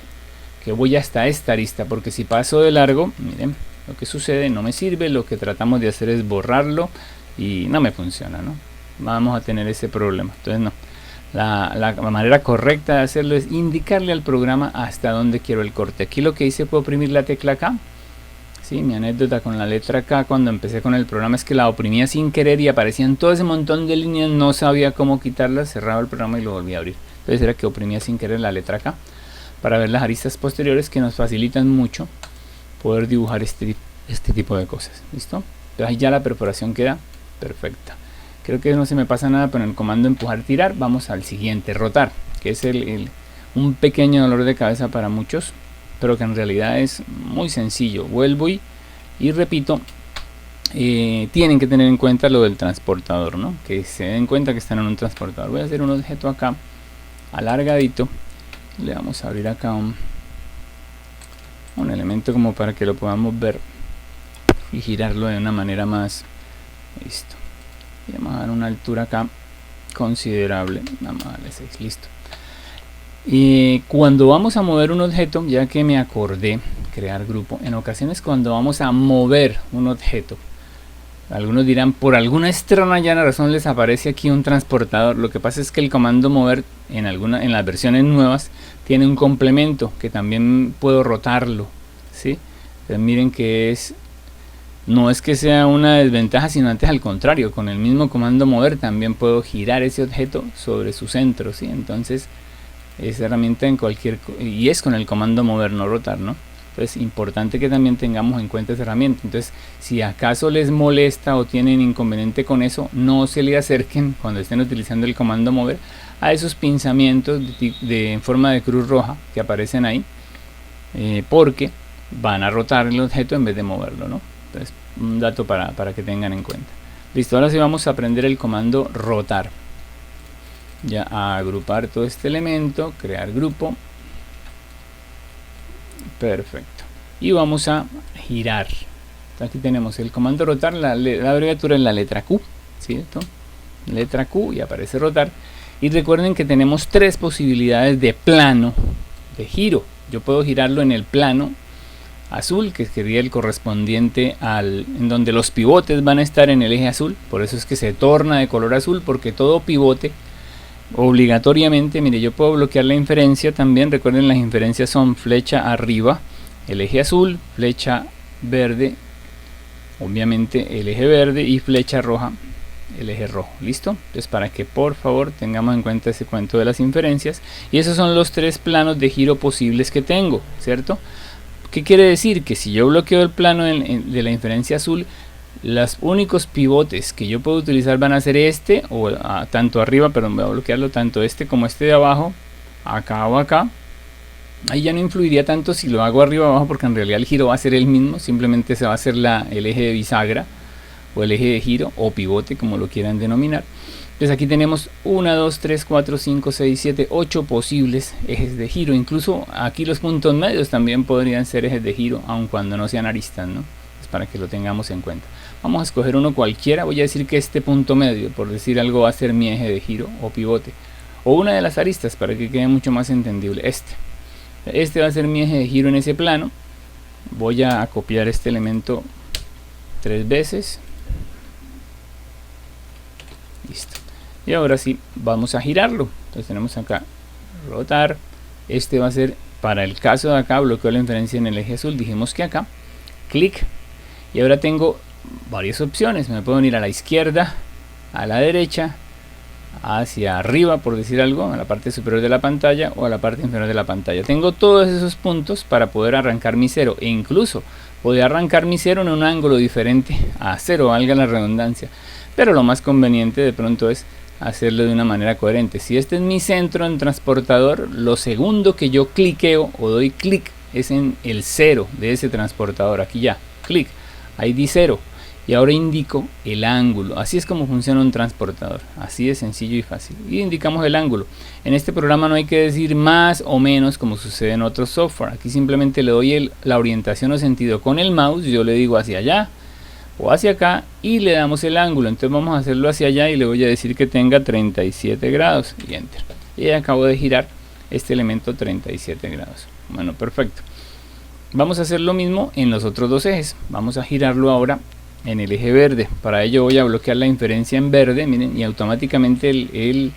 que voy hasta esta arista, porque si paso de largo, miren, lo que sucede no me sirve, lo que tratamos de hacer es borrarlo y no me funciona, ¿no? Vamos a tener ese problema. Entonces no, la manera correcta de hacerlo es indicarle al programa hasta dónde quiero el corte. Aquí lo que hice fue oprimir la tecla K. Sí, mi anécdota con la letra K cuando empecé con el programa es que la oprimía sin querer y aparecían todo ese montón de líneas, no sabía cómo quitarlas, cerraba el programa y lo volvía a abrir. Entonces era que oprimía sin querer la letra K para ver las aristas posteriores, que nos facilitan mucho poder dibujar este tipo de cosas. ¿Listo? Entonces ahí ya la perforación queda perfecta. Creo que no se me pasa nada, pero en el comando empujar tirar vamos al siguiente, rotar, que es un pequeño dolor de cabeza para muchos, pero que en realidad es muy sencillo. Vuelvo y repito, tienen que tener en cuenta lo del transportador, ¿no? Que se den cuenta que están en un transportador. Voy a hacer un objeto acá alargadito, le vamos a abrir acá un elemento como para que lo podamos ver y girarlo de una manera más, listo, y vamos a dar una altura acá considerable, vamos a darle 6, listo. Y cuando vamos a mover un objeto, ya que me acordé crear grupo, en ocasiones cuando vamos a mover un objeto, algunos dirán, por alguna extraña razón les aparece aquí un transportador. Lo que pasa es que el comando mover en las versiones nuevas tiene un complemento que también puedo rotarlo, ¿sí? Entonces miren que no es que sea una desventaja, sino antes al contrario, con el mismo comando mover también puedo girar ese objeto sobre su centro, ¿sí? Entonces esa herramienta y es con el comando mover, no rotar, ¿no? Entonces importante que también tengamos en cuenta esa herramienta. Entonces si acaso les molesta o tienen inconveniente con eso, no se le acerquen cuando estén utilizando el comando mover a esos pinzamientos en forma de cruz roja que aparecen ahí, porque van a rotar el objeto en vez de moverlo, ¿no? Entonces un dato para que tengan en cuenta. Listo, ahora sí vamos a aprender el comando rotar. Ya a agrupar todo este elemento, crear grupo, perfecto, y vamos a girar. Aquí tenemos el comando rotar, la abreviatura es la letra Q, ¿cierto? Letra Q y aparece rotar. Y recuerden que tenemos tres posibilidades de plano de giro. Yo puedo girarlo en el plano azul, que sería el correspondiente en donde los pivotes van a estar en el eje azul, por eso es que se torna de color azul, porque todo pivote obligatoriamente, mire, yo puedo bloquear la inferencia también. Recuerden, las inferencias son flecha arriba el eje azul, flecha verde obviamente el eje verde y flecha roja el eje rojo. Listo, entonces para que por favor tengamos en cuenta ese cuento de las inferencias, y esos son los tres planos de giro posibles que tengo, ¿cierto? ¿Qué quiere decir? Que si yo bloqueo el plano de la inferencia azul, los únicos pivotes que yo puedo utilizar van a ser tanto arriba, perdón, voy a bloquearlo, tanto este como este de abajo, acá o acá. Ahí ya no influiría tanto si lo hago arriba o abajo, porque en realidad el giro va a ser el mismo, simplemente se va a hacer el eje de bisagra o el eje de giro o pivote, como lo quieran denominar. Entonces aquí tenemos 1, 2, 3, 4, 5, 6, 7, 8 posibles ejes de giro. Incluso aquí los puntos medios también podrían ser ejes de giro, aun cuando no sean aristas, ¿no? Pues para que lo tengamos en cuenta. Vamos a escoger uno cualquiera. Voy a decir que este punto medio, por decir algo, va a ser mi eje de giro o pivote, o una de las aristas, para que quede mucho más entendible. Este va a ser mi eje de giro en ese plano. Voy a copiar este elemento 3 veces. Listo. Y ahora sí vamos a girarlo. Entonces tenemos acá rotar. Este va a ser, para el caso de acá, bloqueo la inferencia en el eje azul. Dijimos que acá, clic. Y ahora tengo varias opciones. Me puedo ir a la izquierda, a la derecha, hacia arriba, por decir algo, a la parte superior de la pantalla o a la parte inferior de la pantalla. Tengo todos esos puntos para poder arrancar mi 0, e incluso poder arrancar mi 0 en un ángulo diferente a 0, valga la redundancia. Pero lo más conveniente de pronto es hacerlo de una manera coherente. Si este es mi centro en transportador, lo segundo que yo cliqueo o doy clic es en el 0 de ese transportador. Aquí ya, clic, ahí di 0. Y ahora indico el ángulo. Así es como funciona un transportador. Así de sencillo y fácil. Y indicamos el ángulo. En este programa no hay que decir más o menos como sucede en otros software. Aquí simplemente le doy la orientación o sentido con el mouse. Yo le digo hacia allá o hacia acá y le damos el ángulo. Entonces vamos a hacerlo hacia allá y le voy a decir que tenga 37 grados. Y enter. Y acabo de girar este elemento 37 grados. Bueno, perfecto. Vamos a hacer lo mismo en los otros dos ejes. Vamos a girarlo ahora en el eje verde. Para ello voy a bloquear la inferencia en verde, miren, y automáticamente el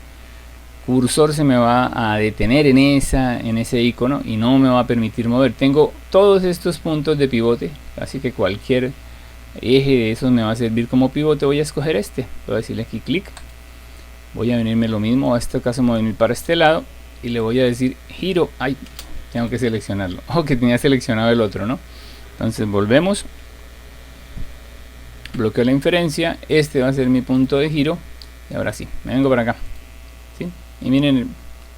cursor se me va a detener en ese icono y no me va a permitir mover. Tengo todos estos puntos de pivote, así que cualquier eje de esos me va a servir como pivote. Voy a escoger este, voy a decirle aquí clic, voy a venirme lo mismo, a este caso me voy a venir para este lado y le voy a decir giro. Ay, tengo que seleccionarlo, que tenía seleccionado el otro, ¿no? Entonces volvemos, bloqueo la inferencia, este va a ser mi punto de giro y ahora sí, me vengo para acá, ¿sí? Y miren,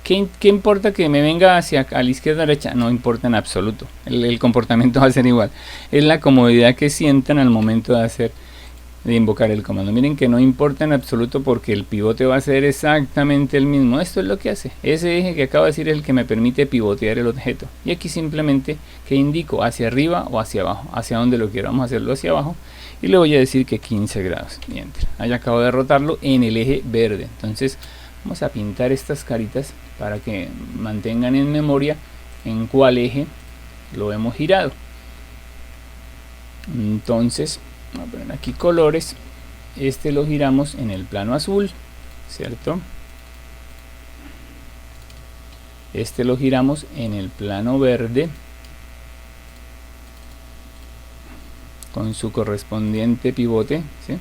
¿qué importa que me venga hacia a la izquierda o derecha? No importa en absoluto, el comportamiento va a ser igual, es la comodidad que sientan al momento de invocar el comando. Miren que no importa en absoluto porque el pivote va a ser exactamente el mismo. Esto es lo que hace, ese eje que acabo de decir es el que me permite pivotear el objeto, y aquí simplemente que indico hacia arriba o hacia abajo, hacia donde lo quiero. Vamos a hacerlo hacia abajo y le voy a decir que 15 grados y enter. Ahí acabo de rotarlo en el eje verde. Entonces vamos a pintar estas caritas para que mantengan en memoria en cuál eje lo hemos girado. Entonces voy a poner aquí colores. Este lo giramos en el plano azul, ¿cierto? Este lo giramos en el plano verde con su correspondiente pivote, ¿sí?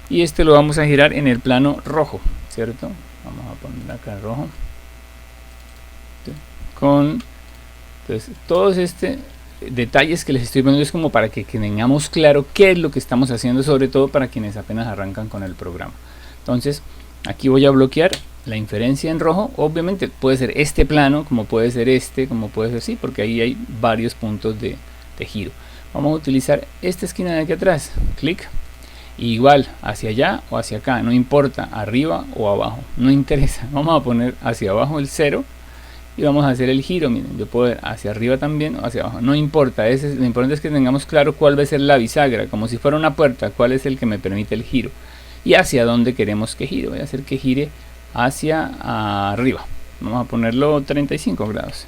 Y este lo vamos a girar en el plano rojo, ¿cierto? Vamos a poner acá rojo, ¿sí? Entonces todos detalles que les estoy poniendo es como para que tengamos claro qué es lo que estamos haciendo, sobre todo para quienes apenas arrancan con el programa. Entonces aquí voy a bloquear la inferencia en rojo. Obviamente puede ser este plano, como puede ser este, como puede ser así, porque ahí hay varios puntos de giro. Vamos a utilizar esta esquina de aquí atrás, clic, igual hacia allá o hacia acá, no importa, arriba o abajo, no interesa. Vamos a poner hacia abajo el 0 y vamos a hacer el giro. Miren, yo puedo ir hacia arriba también o hacia abajo, no importa. Lo importante es que tengamos claro cuál va a ser la bisagra, como si fuera una puerta, cuál es el que me permite el giro y hacia dónde queremos que gire. Voy a hacer que gire hacia arriba, vamos a ponerlo 35 grados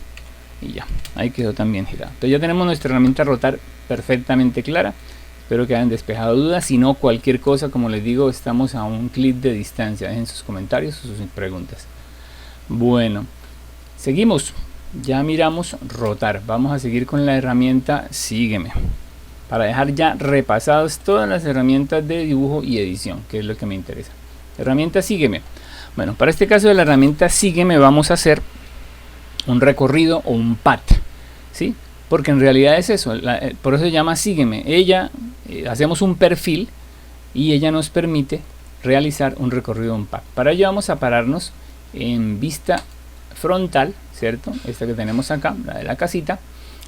y ya, ahí quedó también girado. Entonces ya tenemos nuestra herramienta rotar perfectamente clara. Espero que hayan despejado dudas. Si no, cualquier cosa, como les digo, estamos a un clic de distancia. Dejen sus comentarios o sus preguntas. Bueno, seguimos. Ya miramos rotar. Vamos a seguir con la herramienta sígueme, para dejar ya repasadas todas las herramientas de dibujo y edición, que es lo que me interesa. Herramienta sígueme. Bueno, para este caso de la herramienta sígueme vamos a hacer un recorrido o un path, ¿sí? Porque en realidad es eso, por eso se llama sígueme. Hacemos un perfil y ella nos permite realizar un recorrido, un path. Para ello vamos a pararnos en vista frontal, ¿cierto? Esta que tenemos acá, la de la casita,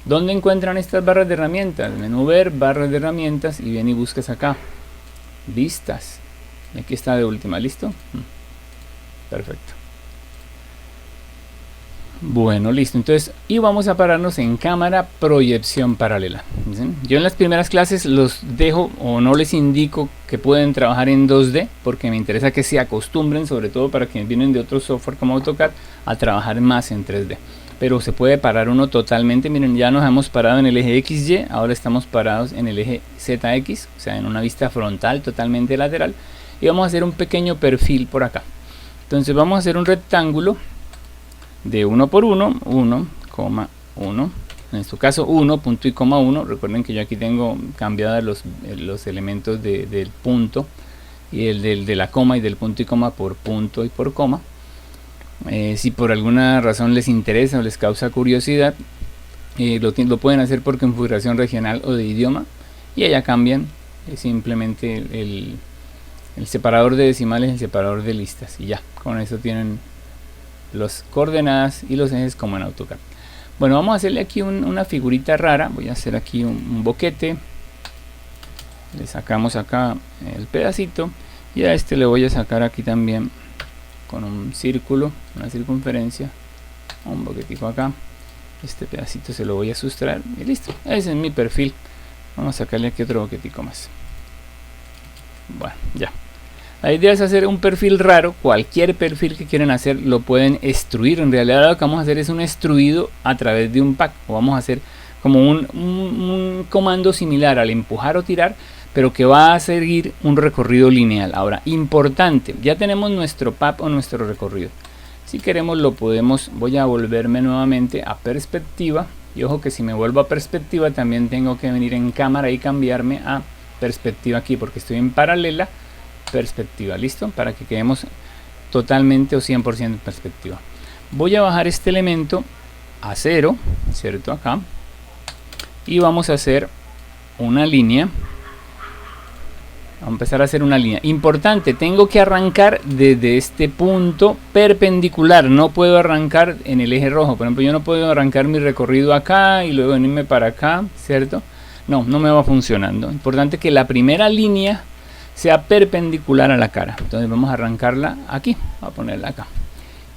donde encuentran estas barras de herramientas, menú ver, barras de herramientas, y ven y buscas acá, vistas. Aquí está de última, ¿listo? Perfecto. Bueno, listo. Entonces, y vamos a pararnos en cámara proyección paralela. ¿Sí? Yo en las primeras clases los dejo o no les indico que pueden trabajar en 2D porque me interesa que se acostumbren, sobre todo para quienes vienen de otro software como AutoCAD, a trabajar más en 3D. Pero se puede parar uno totalmente. Miren, ya nos hemos parado en el eje XY, ahora estamos parados en el eje ZX, o sea, en una vista frontal totalmente lateral. Y vamos a hacer un pequeño perfil por acá. Entonces vamos a hacer un rectángulo de 1 por 1, 1,1, en este caso 1, punto y coma 1. Recuerden que yo aquí tengo cambiados los elementos del punto y el de la coma y del punto y coma por punto y por coma. Si por alguna razón les interesa o les causa curiosidad, lo pueden hacer por configuración regional o de idioma, y allá cambian simplemente el separador de decimales, el separador de listas, y ya, con eso tienen las coordenadas y los ejes como en AutoCAD. Bueno, vamos a hacerle aquí una figurita rara. Voy a hacer aquí un boquete, le sacamos acá el pedacito, y a este le voy a sacar aquí también con un círculo, una circunferencia, un boquetico acá. Este pedacito se lo voy a sustraer y listo. Ese es mi perfil. Vamos a sacarle aquí otro boquetico más. Bueno, ya. La idea es hacer un perfil raro. Cualquier perfil que quieran hacer lo pueden extruir. En realidad lo que vamos a hacer es un extruido a través de un pack. O vamos a hacer como un comando similar al empujar o tirar, pero que va a seguir un recorrido lineal. Ahora, importante, ya tenemos nuestro path o nuestro recorrido. Si queremos lo podemos, voy a volverme nuevamente a perspectiva, y ojo que si me vuelvo a perspectiva también tengo que venir en cámara y cambiarme a perspectiva aquí, porque estoy en paralela perspectiva. Listo, para que quedemos totalmente o 100% en perspectiva. Voy a bajar este elemento a 0, cierto, acá, y vamos a hacer una línea. Vamos a empezar a hacer una línea. Importante, tengo que arrancar desde este punto perpendicular. No puedo arrancar en el eje rojo. Por ejemplo, yo no puedo arrancar mi recorrido acá y luego venirme para acá, ¿cierto? No me va funcionando. Importante que la primera línea sea perpendicular a la cara. Entonces vamos a arrancarla aquí. Voy a ponerla acá.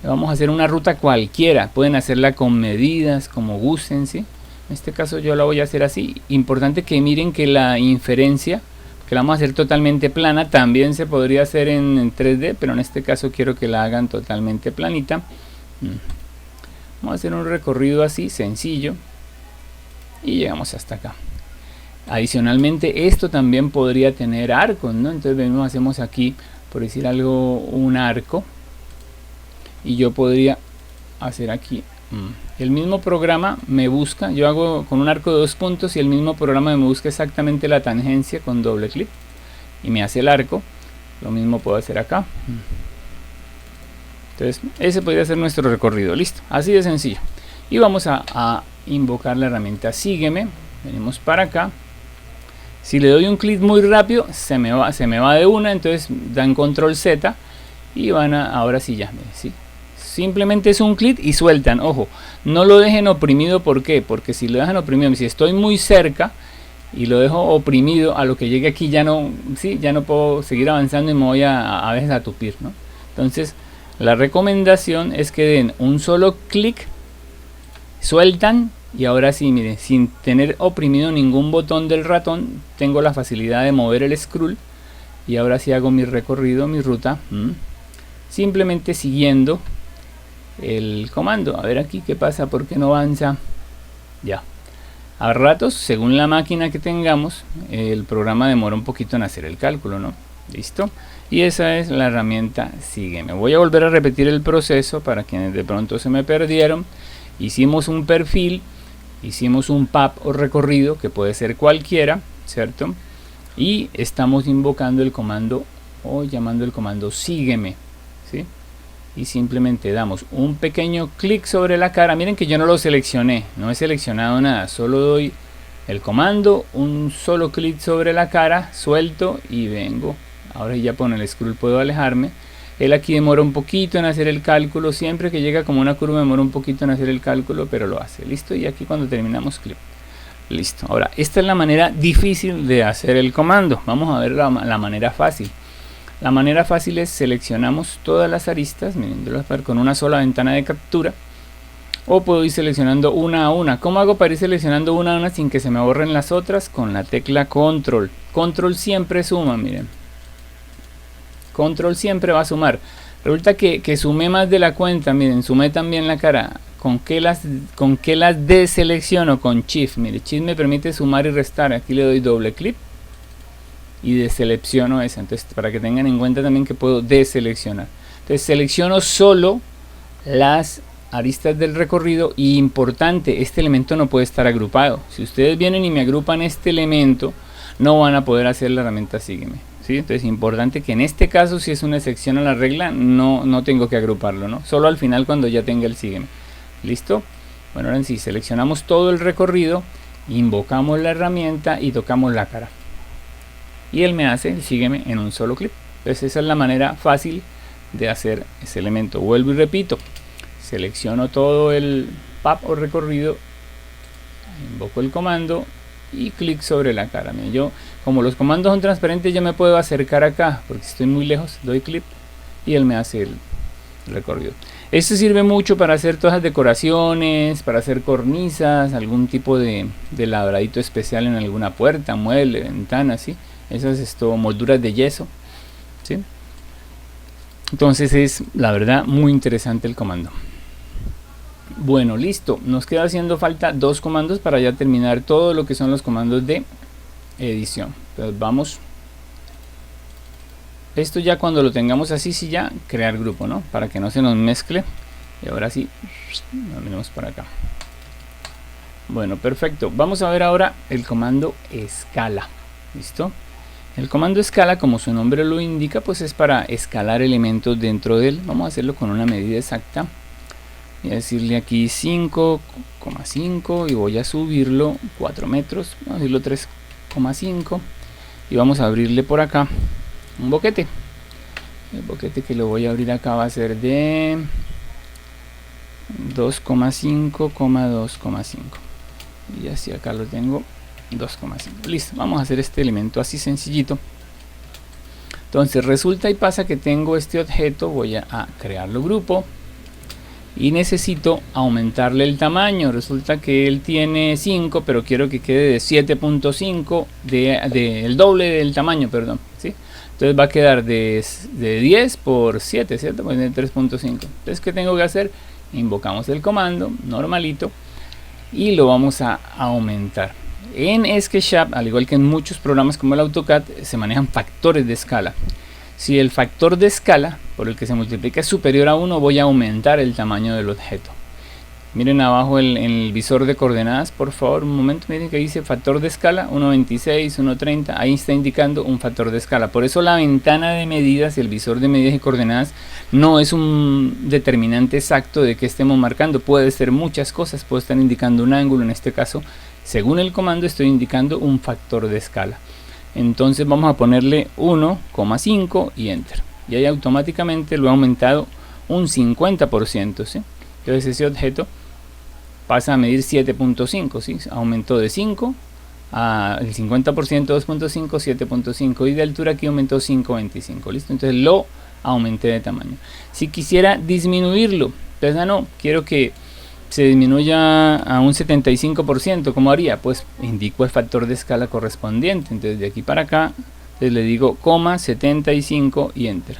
Vamos a hacer una ruta cualquiera. Pueden hacerla con medidas, como gusten, ¿sí? En este caso yo la voy a hacer así. Importante que miren que la inferencia, que la vamos a hacer totalmente plana, también se podría hacer en 3D, pero en este caso quiero que la hagan totalmente planita. Vamos a hacer un recorrido así, sencillo, y llegamos hasta acá. Adicionalmente, esto también podría tener arcos, ¿no? Entonces venimos, hacemos aquí, por decir algo, un arco, y yo podría hacer aquí. El mismo programa me busca, yo hago con un arco de 2 puntos y el mismo programa me busca exactamente la tangencia con doble clic y me hace el arco. Lo mismo puedo hacer acá. Entonces ese podría ser nuestro recorrido. Listo, así de sencillo. Y vamos a invocar la herramienta sígueme. Venimos para acá. Si le doy un clic muy rápido se me va de una, entonces dan control Z y van a, ahora sí ya, ¿sí? Simplemente es un clic y sueltan. Ojo, no lo dejen oprimido. ¿Por qué? Porque si lo dejan oprimido, si estoy muy cerca y lo dejo oprimido, a lo que llegue aquí ya no, ¿sí? Ya no puedo seguir avanzando y me voy a veces a tupir, ¿no? Entonces la recomendación es que den un solo clic, sueltan, y ahora sí, miren, sin tener oprimido ningún botón del ratón, tengo la facilidad de mover el scroll, y ahora sí hago mi recorrido, mi ruta, simplemente siguiendo el comando. A ver aquí qué pasa, por qué no avanza. Ya, a ratos, según la máquina que tengamos, el programa demora un poquito en hacer el cálculo, ¿no? Listo, y esa es la herramienta sígueme. Voy a volver a repetir el proceso para quienes de pronto se me perdieron. Hicimos un perfil, hicimos un path o recorrido, que puede ser cualquiera, ¿cierto? Y estamos invocando el comando o llamando el comando sígueme, ¿sí? Y simplemente damos un pequeño clic sobre la cara. Miren que yo no lo seleccioné, no he seleccionado nada, solo doy el comando, un solo clic sobre la cara, suelto y vengo. Ahora ya con el scroll puedo alejarme. Él aquí demora un poquito en hacer el cálculo, siempre que llega como una curva demora un poquito en hacer el cálculo, pero lo hace. Listo, y aquí cuando terminamos clic. Listo. Ahora, esta es la manera difícil de hacer el comando. Vamos a ver la manera fácil. La manera fácil es seleccionamos todas las aristas, miren, con una sola ventana de captura, o puedo ir seleccionando una a una. ¿Cómo hago para ir seleccionando una a una sin que se me borren las otras? Con la tecla control. Control siempre suma, miren. Control siempre va a sumar. Resulta que sumé más de la cuenta, miren, sumé también la cara. ¿Con qué las deselecciono? Con Shift. Mire, Shift me permite sumar y restar. Aquí le doy doble clic y deselecciono esa. Entonces, para que tengan en cuenta también que puedo deseleccionar. Entonces, selecciono solo las aristas del recorrido. Y importante, este elemento no puede estar agrupado. Si ustedes vienen y me agrupan este elemento, no van a poder hacer la herramienta sígueme. ¿sí? Entonces es importante que en este caso, si es una excepción a la regla, no tengo que agruparlo, ¿no? Solo al final cuando ya tenga el sígueme. ¿Listo? Bueno, ahora sí, seleccionamos todo el recorrido, invocamos la herramienta y tocamos la cara. Y él me hace el sígueme en un solo clic. Entonces esa es la manera fácil de hacer ese elemento. Vuelvo y repito, selecciono todo el path o recorrido, invoco el comando y clic sobre la cara. Miren, yo, como los comandos son transparentes, yo me puedo acercar acá, porque si estoy muy lejos, doy clic y él me hace el recorrido. Esto sirve mucho para hacer todas las decoraciones, para hacer cornisas, algún tipo de labradito especial en alguna puerta, mueble, ventana, ¿sí? Esas molduras de yeso, ¿sí? Entonces es, la verdad, muy interesante el comando. Bueno, listo. Nos queda haciendo falta dos comandos para ya terminar todo lo que son los comandos de edición. Entonces vamos. Esto ya cuando lo tengamos así, sí, ya crear grupo, ¿no? Para que no se nos mezcle. Y ahora sí, nos venimos para acá. Bueno, perfecto. Vamos a ver ahora el comando escala. ¿Listo? El comando escala, como su nombre lo indica, pues es para escalar elementos dentro de él. Vamos a hacerlo con una medida exacta. Voy a decirle aquí 5,5 y voy a subirlo 4 metros. Vamos a decirlo 3,5 y vamos a abrirle por acá un boquete. El boquete que lo voy a abrir acá va a ser de 2,5,2,5 y así acá lo tengo 2,5. Listo, vamos a hacer este elemento así sencillito. Entonces resulta y pasa que tengo este objeto, voy a crearlo grupo y necesito aumentarle el tamaño. Resulta que él tiene 5, pero quiero que quede de 7.5, el doble del tamaño, perdón, ¿sí? Entonces va a quedar de 10 por 7, ¿cierto? Pues de 3.5. Entonces, ¿qué tengo que hacer? Invocamos el comando normalito y lo vamos a aumentar. En SketchUp, al igual que en muchos programas como el AutoCAD, se manejan factores de escala. Si el factor de escala por el que se multiplica es superior a 1, voy a aumentar el tamaño del objeto. Miren abajo en el visor de coordenadas, por favor, un momento, miren que dice factor de escala 1.26, 1.30, ahí está indicando un factor de escala. Por eso la ventana de medidas y el visor de medidas y coordenadas no es un determinante exacto de que estemos marcando. Puede ser muchas cosas, puede estar indicando un ángulo, en este caso, según el comando estoy indicando un factor de escala. Entonces vamos a ponerle 1,5 y enter. Y ahí automáticamente lo he aumentado un 50%, ¿sí? Entonces ese objeto pasa a medir 7.5, ¿sí? Aumentó de 5 a el 50%, 2.5, 7.5 y de altura aquí aumentó 5.25, ¿listo? Entonces lo aumenté de tamaño. Si quisiera disminuirlo, entonces no, quiero que se disminuya a un 75%, ¿cómo haría? Pues indico el factor de escala correspondiente. Entonces de aquí para acá le digo 0,75 y enter.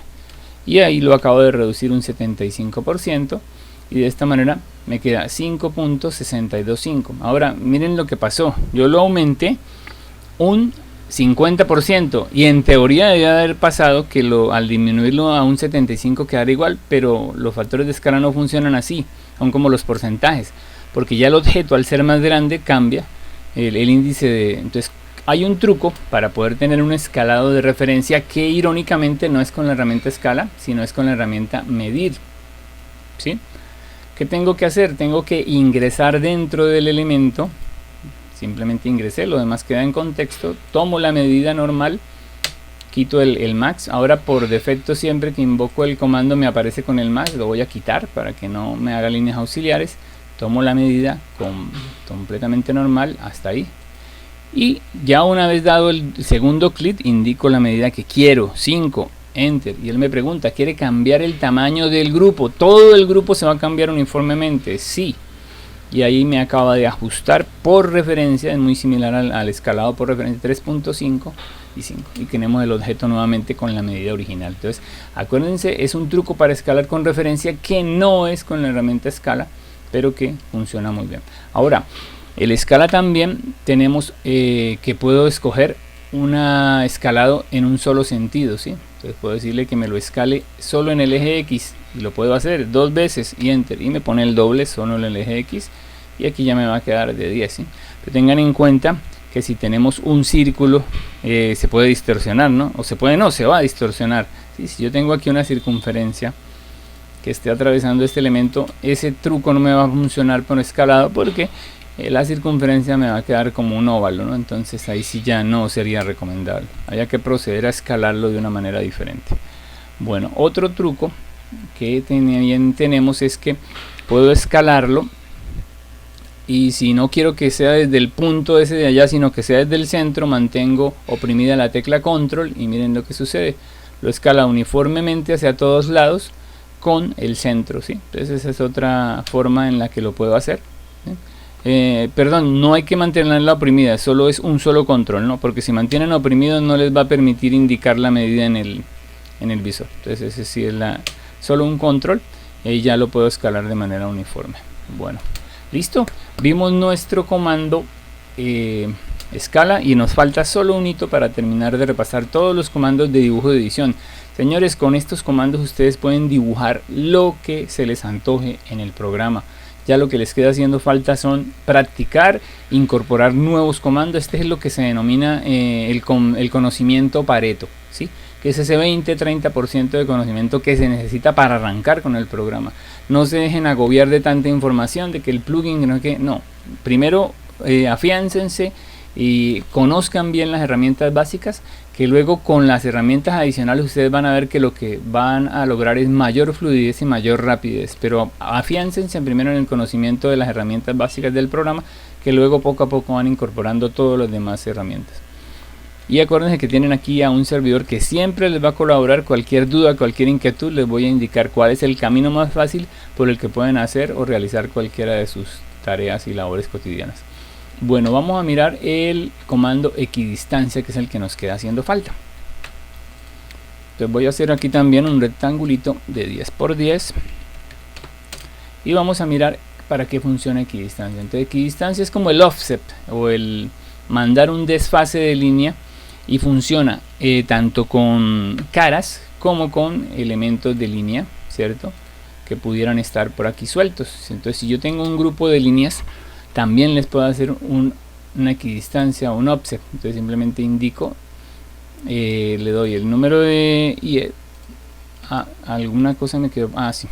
Y ahí lo acabo de reducir un 75% y de esta manera me queda 5.625. Ahora miren lo que pasó. Yo lo aumenté un 50% y en teoría debía haber pasado que al disminuirlo a un 75 quedara igual, pero los factores de escala no funcionan así, son como los porcentajes, porque ya el objeto al ser más grande cambia el índice de... Entonces hay un truco para poder tener un escalado de referencia que irónicamente no es con la herramienta escala, sino es con la herramienta medir, ¿sí? ¿Qué tengo que hacer? Tengo que ingresar dentro del elemento. Simplemente ingresé, lo demás queda en contexto, tomo la medida normal, quito el max. Ahora por defecto siempre que invoco el comando me aparece con el max, lo voy a quitar para que no me haga líneas auxiliares. Tomo la medida completamente normal hasta ahí. Y ya una vez dado el segundo clic indico la medida que quiero, 5, enter. Y él me pregunta, ¿quiere cambiar el tamaño del grupo? ¿Todo el grupo se va a cambiar uniformemente? Sí. Y ahí me acaba de ajustar por referencia, es muy similar al escalado por referencia, 3.5 y 5. Y tenemos el objeto nuevamente con la medida original. Entonces, acuérdense, es un truco para escalar con referencia que no es con la herramienta escala, pero que funciona muy bien. Ahora, el escala también tenemos que puedo escoger un escalado en un solo sentido, ¿sí? Entonces puedo decirle que me lo escale solo en el eje X y lo puedo hacer 2 veces y enter y me pone el doble solo en el eje X y aquí ya me va a quedar de 10, ¿sí? Pero tengan en cuenta que si tenemos un círculo se puede distorsionar, ¿no? O se puede, no, se va a distorsionar. ¿Sí? Si yo tengo aquí una circunferencia que esté atravesando este elemento, ese truco no me va a funcionar por escalado, porque la circunferencia me va a quedar como un óvalo, ¿no? Entonces ahí sí ya no sería recomendable. Había que proceder a escalarlo de una manera diferente. Bueno, otro truco que también tenemos es que puedo escalarlo, y si no quiero que sea desde el punto ese de allá, sino que sea desde el centro, mantengo oprimida la tecla control y miren lo que sucede. Lo escala uniformemente hacia todos lados con el centro, ¿sí? Entonces esa es otra forma en la que lo puedo hacer, ¿sí? Perdón, no hay que mantenerla oprimida, solo es un solo control, ¿no? Porque si mantienen oprimido no les va a permitir indicar la medida en el visor. Entonces ese sí es solo un control, y ya lo puedo escalar de manera uniforme. Bueno, listo, vimos nuestro comando escala, y nos falta solo un hito para terminar de repasar todos los comandos de dibujo de edición. Señores, con estos comandos ustedes pueden dibujar lo que se les antoje en el programa. Ya lo que les queda haciendo falta son practicar, incorporar nuevos comandos. Este es lo que se denomina el conocimiento Pareto, ¿sí? Que es ese 20-30% de conocimiento que se necesita para arrancar con el programa. No se dejen agobiar de tanta información, de que el plugin, no. Primero afiáncense y conozcan bien las herramientas básicas, que luego con las herramientas adicionales ustedes van a ver que lo que van a lograr es mayor fluidez y mayor rapidez. Pero afiáncense primero en el conocimiento de las herramientas básicas del programa, que luego poco a poco van incorporando todas las demás herramientas. Y acuérdense que tienen aquí a un servidor que siempre les va a colaborar. Cualquier duda, cualquier inquietud, les voy a indicar cuál es el camino más fácil por el que pueden hacer o realizar cualquiera de sus tareas y labores cotidianas. Bueno, vamos a mirar el comando equidistancia, que es el que nos queda haciendo falta. Entonces voy a hacer aquí también un rectangulito de 10 por 10 y vamos a mirar para qué funciona equidistancia. Entonces equidistancia es como el offset o el mandar un desfase de línea, y funciona tanto con caras como con elementos de línea, ¿cierto? Que pudieran estar por aquí sueltos. Entonces si yo tengo un grupo de líneas, también les puedo hacer una equidistancia o un offset. Entonces simplemente indico, le doy el número de alguna cosa me quedó, sí.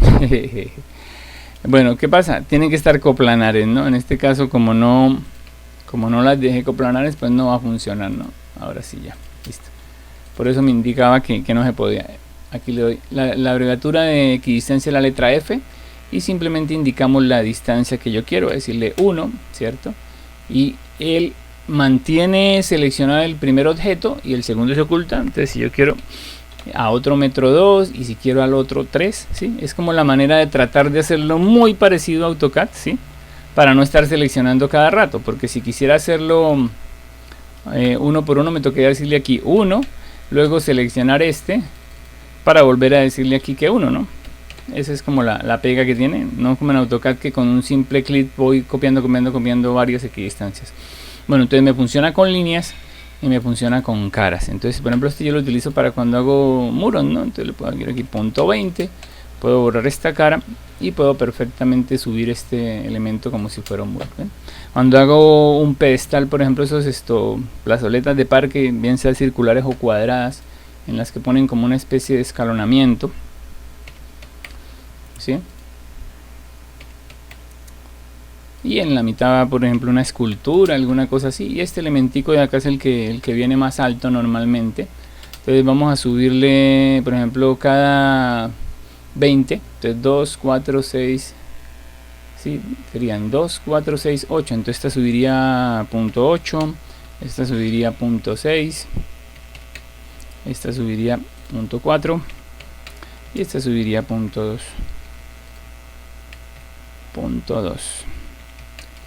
Bueno, ¿qué pasa? Tienen que estar coplanares, ¿no? En este caso, como no las dejé coplanares, pues no va a funcionar, ¿no? Ahora sí, ya, listo. Por eso me indicaba que no se podía. Aquí le doy la abreviatura de equidistancia, la letra F, y simplemente indicamos la distancia que yo quiero, decirle 1, ¿cierto? Y él mantiene seleccionado el primer objeto y el segundo se oculta. Entonces si yo quiero a otro metro 2 y si quiero al otro 3, ¿sí? Es como la manera de tratar de hacerlo muy parecido a AutoCAD, ¿sí? Para no estar seleccionando cada rato, porque si quisiera hacerlo uno por uno me tocaría decirle aquí 1, luego seleccionar este para volver a decirle aquí que 1, ¿no? Esa es como la pega que tiene, no como en AutoCAD, que con un simple clic voy copiando varias equidistancias. Bueno, entonces me funciona con líneas y me funciona con caras. Entonces, por ejemplo, este yo lo utilizo para cuando hago muros, ¿no? Entonces le puedo ir aquí punto 20, puedo borrar esta cara y puedo perfectamente subir este elemento como si fuera un muro, ¿ven? Cuando hago un pedestal, por ejemplo, esos plazoletas de parque, bien sea circulares o cuadradas, en las que ponen como una especie de escalonamiento, ¿sí? Y en la mitad va, por ejemplo, una escultura, alguna cosa así, y este elementico de acá es el que viene más alto normalmente. Entonces vamos a subirle, por ejemplo, cada 20, entonces 2, 4, 6, ¿sí? Serían 2, 4, 6, 8, entonces esta subiría punto 8, esta subiría punto 6, esta subiría punto 4 y esta subiría punto 2. Punto 2.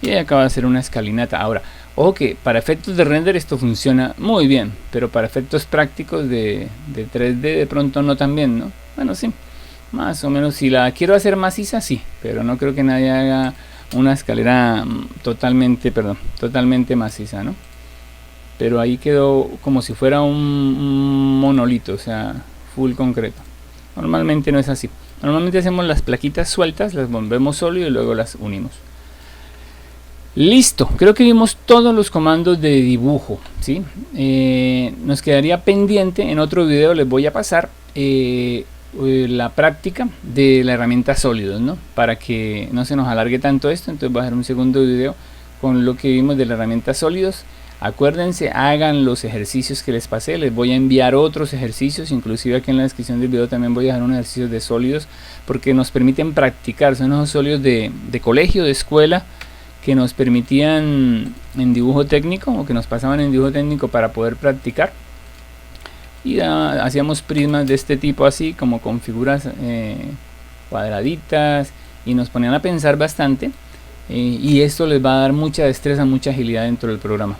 Y ahí acaba de hacer una escalinata. Ahora, ojo que para efectos de render esto funciona muy bien, pero para efectos prácticos de 3D de pronto no tan bien, ¿no? Bueno, sí, más o menos. Si la quiero hacer maciza, sí, pero no creo que nadie haga una escalera totalmente maciza, ¿no? Pero ahí quedó como si fuera un monolito, o sea, full concreto. Normalmente no es así. Normalmente hacemos las plaquitas sueltas, las volvemos sólido y luego las unimos. Listo, creo que vimos todos los comandos de dibujo, ¿sí? Nos quedaría pendiente, en otro video les voy a pasar la práctica de la herramienta sólidos, ¿no? Para que no se nos alargue tanto esto, entonces voy a hacer un segundo video con lo que vimos de la herramienta sólidos. Acuérdense, hagan los ejercicios que les pasé, les voy a enviar otros ejercicios, inclusive aquí en la descripción del video también voy a dejar unos ejercicios de sólidos, porque nos permiten practicar, son esos sólidos de colegio, de escuela, que nos permitían en dibujo técnico, o que nos pasaban en dibujo técnico para poder practicar. Y hacíamos prismas de este tipo, así como con figuras cuadraditas, y nos ponían a pensar bastante, y esto les va a dar mucha destreza, mucha agilidad dentro del programa.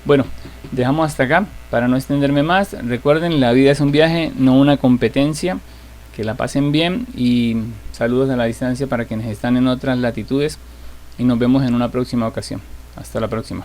Bueno, dejamos hasta acá para no extenderme más. Recuerden, la vida es un viaje, no una competencia. Que la pasen bien y saludos a la distancia para quienes están en otras latitudes, y nos vemos en una próxima ocasión. Hasta la próxima.